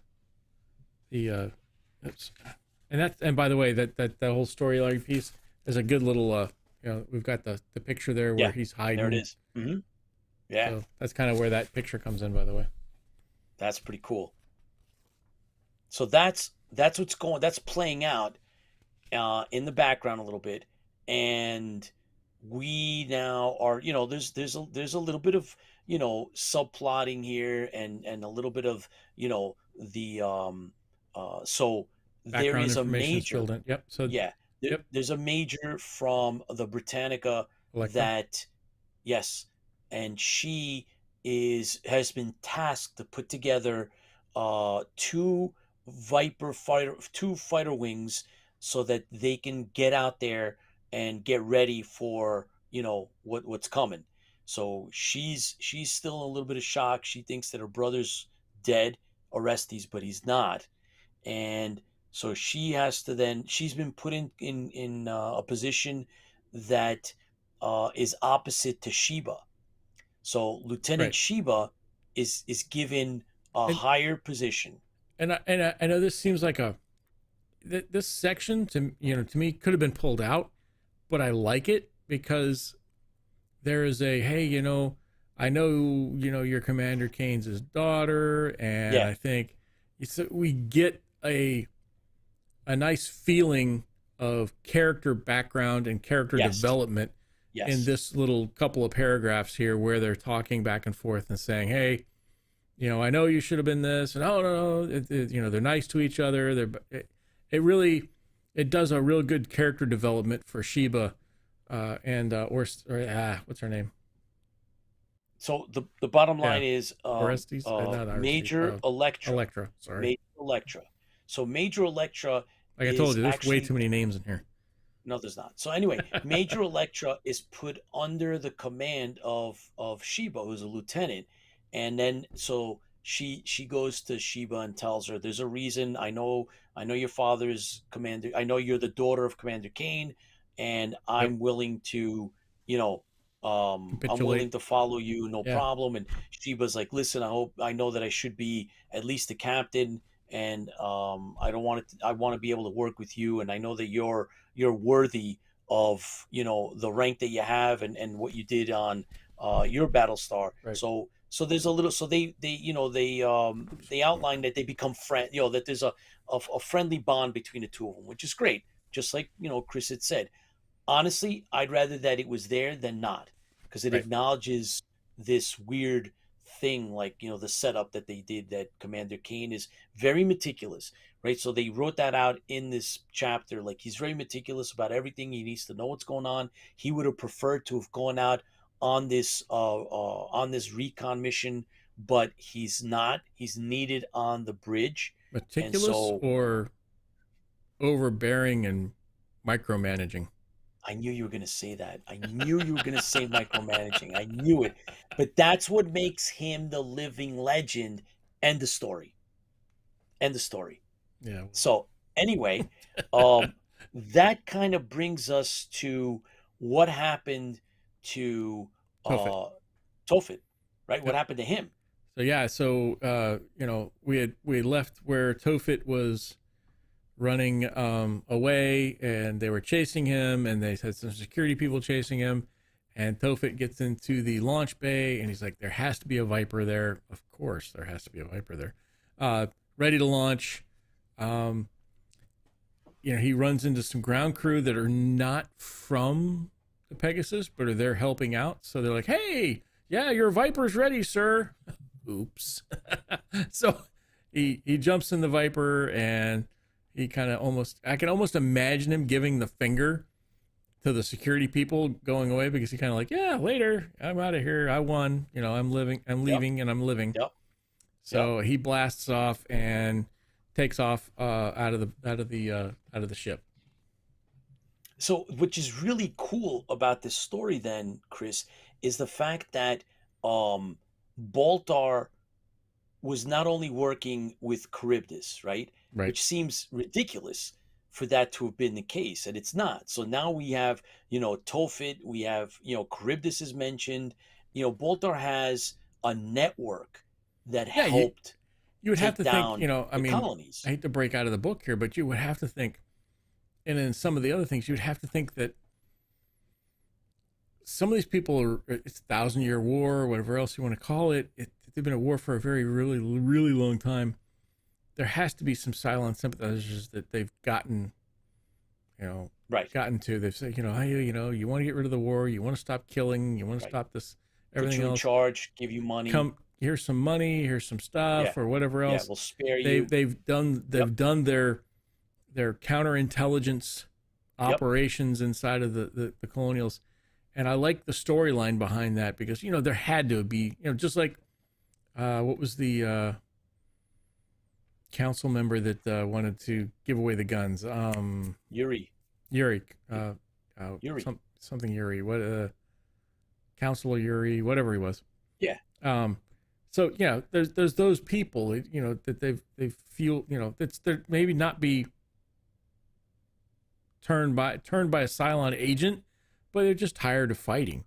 and by the way, that whole storyline piece is a good little we've got the picture there where he's hiding. There it is. Mm-hmm. Yeah. So that's kind of where that picture comes in, by the way. That's pretty cool. So that's that's playing out in the background a little bit, and we now are there's a little bit of subplotting here, and a little bit of the so background there is a major yep so yeah there's a major from the Britannica Electra? that yes, and she has been tasked to put together two fighter wings so that they can get out there and get ready for what's coming. So she's still in a little bit of shock. She thinks that her brother's dead, Orestes, but he's not, and so she's been put in a position that is opposite to Sheba. So Lieutenant Sheba is given a higher position. And I know this seems like this section to me could have been pulled out, but I like it because there is hey, I know your Commander Kane's his daughter, and I think we get a nice feeling of character background and character development in this little couple of paragraphs here, where they're talking back and forth and saying, hey, I know you should have been this, and no, they're nice to each other. It does a real good character development for Sheba, and what's her name? So the bottom Yeah, line is Orestes, not Orestes. Major Electra. Electra. Sorry. Major Electra. So Major Electra Like I told is you, there's way actually, too many names in here. no, there's not. So anyway, Major Electra is put under the command of Sheba, who's a lieutenant, and then so she goes to Sheba and tells her, "There's a reason. I know your father's commander. I know you're the daughter of Commander Kane, and Yep. I'm willing to, you know, I'm willing Capitulate. to follow you, no Yeah. problem." And Sheba's like, "Listen, I know that I should be at least the captain." And I don't want it. I want to be able to work with you, and I know that you're worthy of the rank that you have and what you did on your Battlestar. Right. So there's a little, so they outline that they become friend, that there's a friendly bond between the two of them, which is great. Just like Chris had said. Honestly, I'd rather that it was there than not, because it Right. acknowledges this weird thing, like the setup that they did, that Commander Kane is very meticulous, right? So they wrote that out in this chapter, like he's very meticulous about everything. He needs to know what's going on. He would have preferred to have gone out on this recon mission, but he's not. He's needed on the bridge, and Meticulous so or overbearing and micromanaging. I knew you were going to say that. I knew you were going to say micromanaging. I knew it. But that's what makes him the living legend. And the story. And the story. Yeah. So anyway, that kind of brings us to what happened to Tophet. Tophet, right? Yep. What happened to him? So yeah, we had left where Tophet was running away, and they were chasing him, and they had some security people chasing him, and Tophet gets into the launch bay, and he's like, there has to be a Viper there. Of course there has to be a Viper there. Ready to launch. He runs into some ground crew that are not from the Pegasus, but are there helping out. So they're like, hey, yeah, your Viper's ready, sir. Oops. So he jumps in the Viper, and he kind of I can almost imagine him giving the finger to the security people going away, because he kind of like, yeah, later, I'm out of here. I won. I'm leaving, Yep. and I'm living. Yep. So he blasts off and takes off out of the ship. So, which is really cool about this story, then, Chris, is the fact that Baltar was not only working with Charybdis, right? Right. Which seems ridiculous for that to have been the case, and it's not. So now we have, Tophet, we have, Charybdis is mentioned. Baltar has a network that helped you would have to down think, I mean, colonies. I hate to break out of the book here, but you would have to think, and in some of the other things, you would have to think that some of these people it's 1,000-year war, or whatever else you want to call it. They've been at war for a very, really, really long time. There has to be some silent sympathizers that they've gotten, Right. gotten to. They've said, hey, you want to get rid of the war, you want to stop killing, you want to stop this, everything Put you else. in charge, give you money. Come, here's some money, here's some stuff, or whatever else. Yeah, we'll spare you. They've done their counterintelligence operations inside of the colonials. And I like the storyline behind that, because, there had to be, just like, what was the council member that wanted to give away the guns? Yuri. Yuri. Something Yuri. What? Councilor Yuri, whatever he was. Yeah. So there's those people, that they feel, that's they're maybe not be turned by a Cylon agent, but they're just tired of fighting.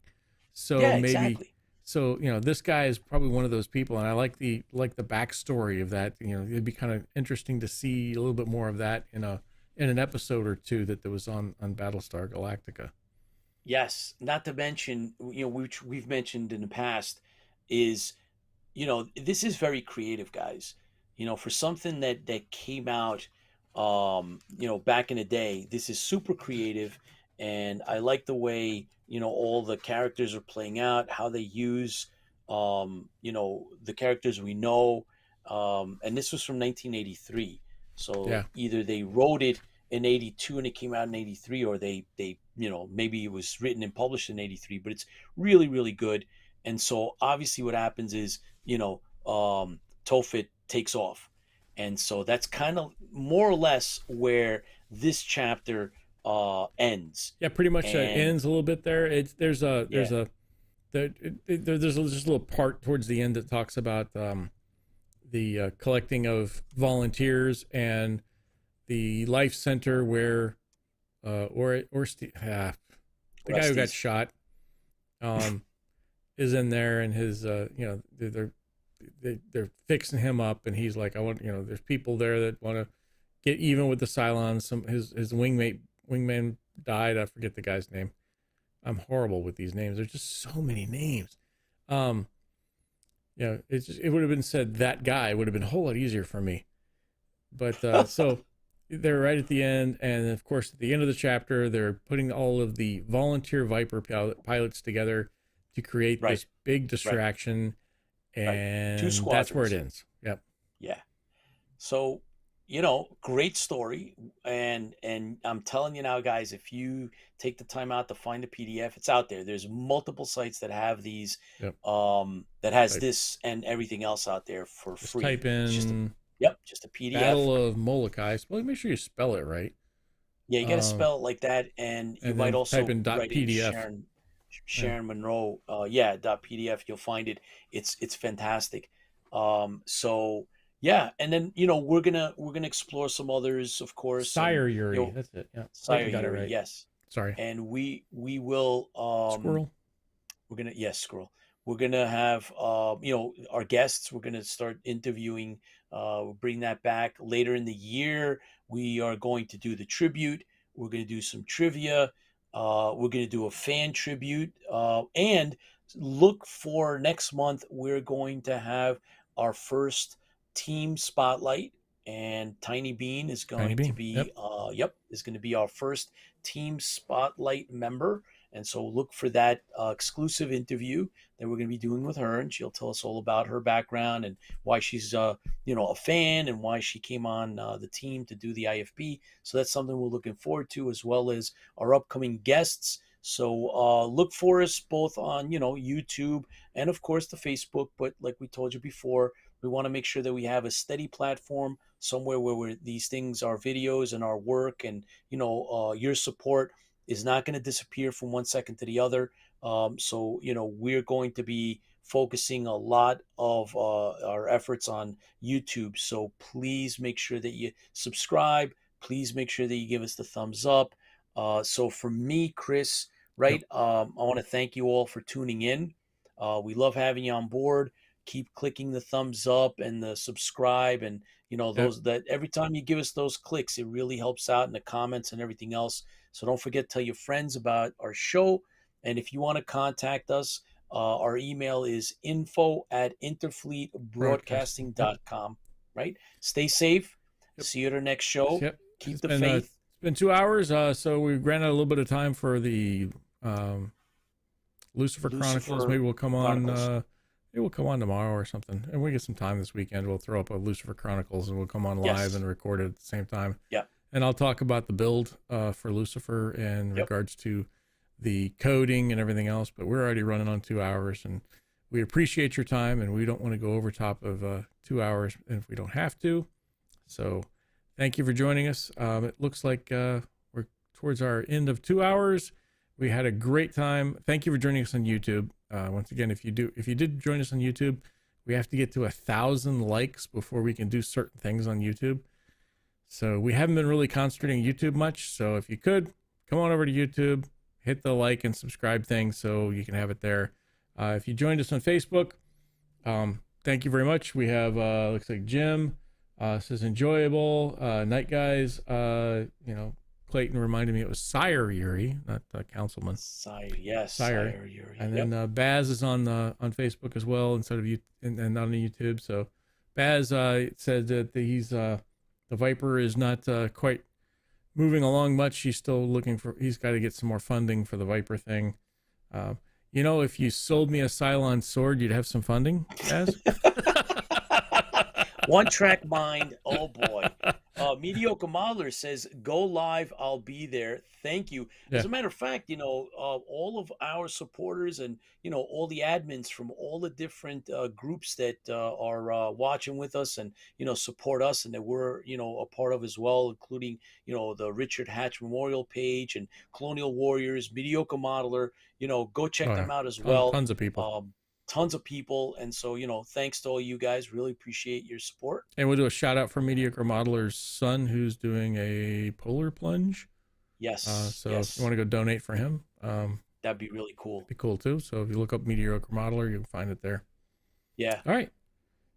So maybe, exactly. So this guy is probably one of those people, and I like the backstory of that. It'd be kind of interesting to see a little bit more of that in an episode or two that was on Battlestar Galactica. Yes, not to mention, which we've mentioned in the past, is, this is very creative, guys. For something that came out, back in the day, this is super creative, and I like the way all the characters are playing out, how they use the characters we know, and this was from 1983. So either they wrote it in 82 and it came out in 83, or they maybe it was written and published in 83, but it's really, really good. And so obviously what happens is, Tophet takes off. And so that's kind of more or less where this chapter ends. Yeah, pretty much And ends a little bit there. There's yeah, just a little part towards the end that talks about the collecting of volunteers and the life center where the guy who got Rusty's. shot is in there, and his they're fixing him up, and he's like, I want, there's people there that want to get even with the Cylons. His wingman died. I forget the guy's name. I'm horrible with these names. There's just so many names. It would have been said that guy would have been a whole lot easier for me. But so they're right at the end, and of course at the end of the chapter, they're putting all of the volunteer Viper pilots together to create Right. this big distraction, and Two that's where it squadrons. ends. Yep. Yeah. So, great story. And I'm telling you now, guys, if you take the time out to find the PDF, it's out there. There's multiple sites that have these, Yep. that has Right. this and everything else out there for Just free. type It's in just a PDF. Battle of Molukai. Well, make sure you spell it right. Yeah, you got to spell it like that, and you and might then also type in write in .pdf. Sharon Monroe. .pdf. You'll find it. It's fantastic. So yeah, and then we're gonna explore some others, of course. Sire And, Yuri. That's it. Yeah. Sire You got it Yuri, right. yes. Sorry. And we will Squirrel. we're gonna, yes, squirrel. We're gonna have our guests. We're gonna start interviewing. We'll bring that back later in the year. We are going to do the tribute. We're gonna do some trivia. We're gonna do a fan tribute. And look for next month. We're going to have our first team spotlight, and Tiny Bean is going to be is going to be our first team spotlight member. And so look for that exclusive interview that we're going to be doing with her, and she'll tell us all about her background and why she's a fan, and why she came on the team to do the IFB. So that's something we're looking forward to, as well as our upcoming guests. So look for us both on YouTube and of course the Facebook. But like we told you before, we want to make sure that we have a steady platform somewhere where these things, our videos and our work, and your support is not going to disappear from one second to the other. So we're going to be focusing a lot of our efforts on YouTube. So please make sure that you subscribe. Please make sure that you give us the thumbs up. So for me, Chris, right, I want to thank you all for tuning in. We love having you on board. Keep clicking the thumbs up and the subscribe, and those that every time you give us those clicks, it really helps out in the comments and everything else. So don't forget to tell your friends about our show. And if you want to contact us, our email is info@interfleetbroadcasting.com. Right? Stay safe. See you at our next show. Keep the faith. It's been 2 hours, so we ran out a little bit of time for the Lucifer Chronicles. Maybe we'll come on. Maybe we'll come on tomorrow or something, and we get some time this weekend. We'll throw up a Lucifer Chronicles, and we'll come on live and record it at the same time. Yeah. And I'll talk about the build for Lucifer in regards to the coding and everything else. But we're already running on 2 hours, and we appreciate your time, and we don't want to go over top of 2 hours if we don't have to. So thank you for joining us. It looks like we're towards our end of 2 hours. We had a great time. Thank you for joining us on YouTube. Once again, if you did join us on YouTube, we have to get to 1,000 likes before we can do certain things on YouTube. So we haven't been really concentrating on YouTube much. So if you could, come on over to YouTube, hit the like and subscribe thing so you can have it there. If you joined us on Facebook, thank you very much. We have, looks like Jim says enjoyable. Night Guys, Clayton reminded me it was Sire Yuri, not Councilman. Sire, yes, Sire Yuri. And then Baz is on Facebook as well instead of and not on YouTube. So Baz said that he's the Viper is not quite moving along much. He's still looking for. He's got to get some more funding for the Viper thing. If you sold me a Cylon sword, you'd have some funding, Baz. One track mind. Oh boy. Mediocre Modeler says, "Go live. I'll be there. Thank you." Yeah. As a matter of fact, all of our supporters and all the admins from all the different groups that are watching with us and support us and that we're a part of as well, including the Richard Hatch Memorial page and Colonial Warriors, Mediocre Modeler. Go check them out as well. Tons of people. Tons of people, and so thanks to all you guys. Really appreciate your support. And we'll do a shout out for Mediocre Modeler's son, who's doing a polar plunge. Yes. So yes. if you want to go donate for him, that'd be really cool. Be cool too. So if you look up Mediocre Modeler, you'll find it there. Yeah. All right.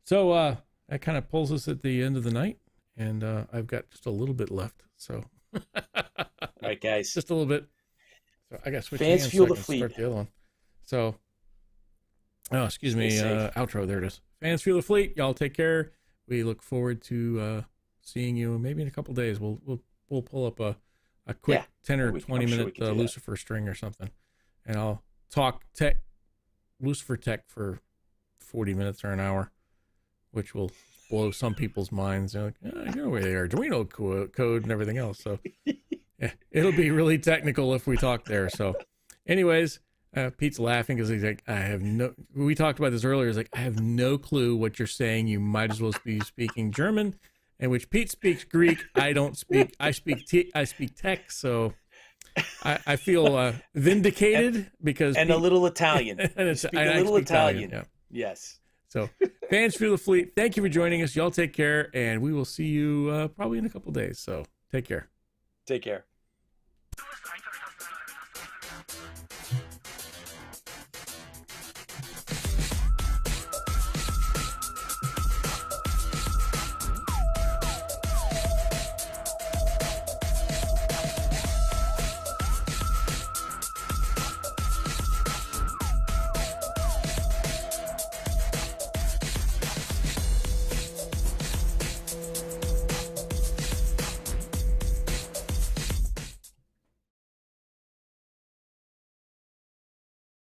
So that kind of pulls us at the end of the night, and I've got just a little bit left. So. All right, guys. Just a little bit. So I got to switch Fans hands Fuel so I the can Fleet. start the other one. So. Oh, excuse me. Stay safe. Outro. There it is. Fans Fuel the Fleet. Y'all take care. We look forward to seeing you maybe in a couple days. We'll pull up a quick 10 or 20 minute Lucifer string or something, and I'll talk Lucifer tech for 40 minutes or an hour, which will blow some people's minds. They're like, you know where they are, Arduino code and everything else. So yeah, it'll be really technical if we talk there. So, anyways. Pete's laughing because he's like, we talked about this earlier. He's like, I have no clue what you're saying. You might as well be speaking German, in which Pete speaks Greek. I don't speak, I speak tech. So I feel vindicated because. And Pete, a little Italian. and a little Italian. Yeah. Yes. So Fans Fuel the Fleet, thank you for joining us. Y'all take care. And we will see you probably in a couple days. So take care. Take care.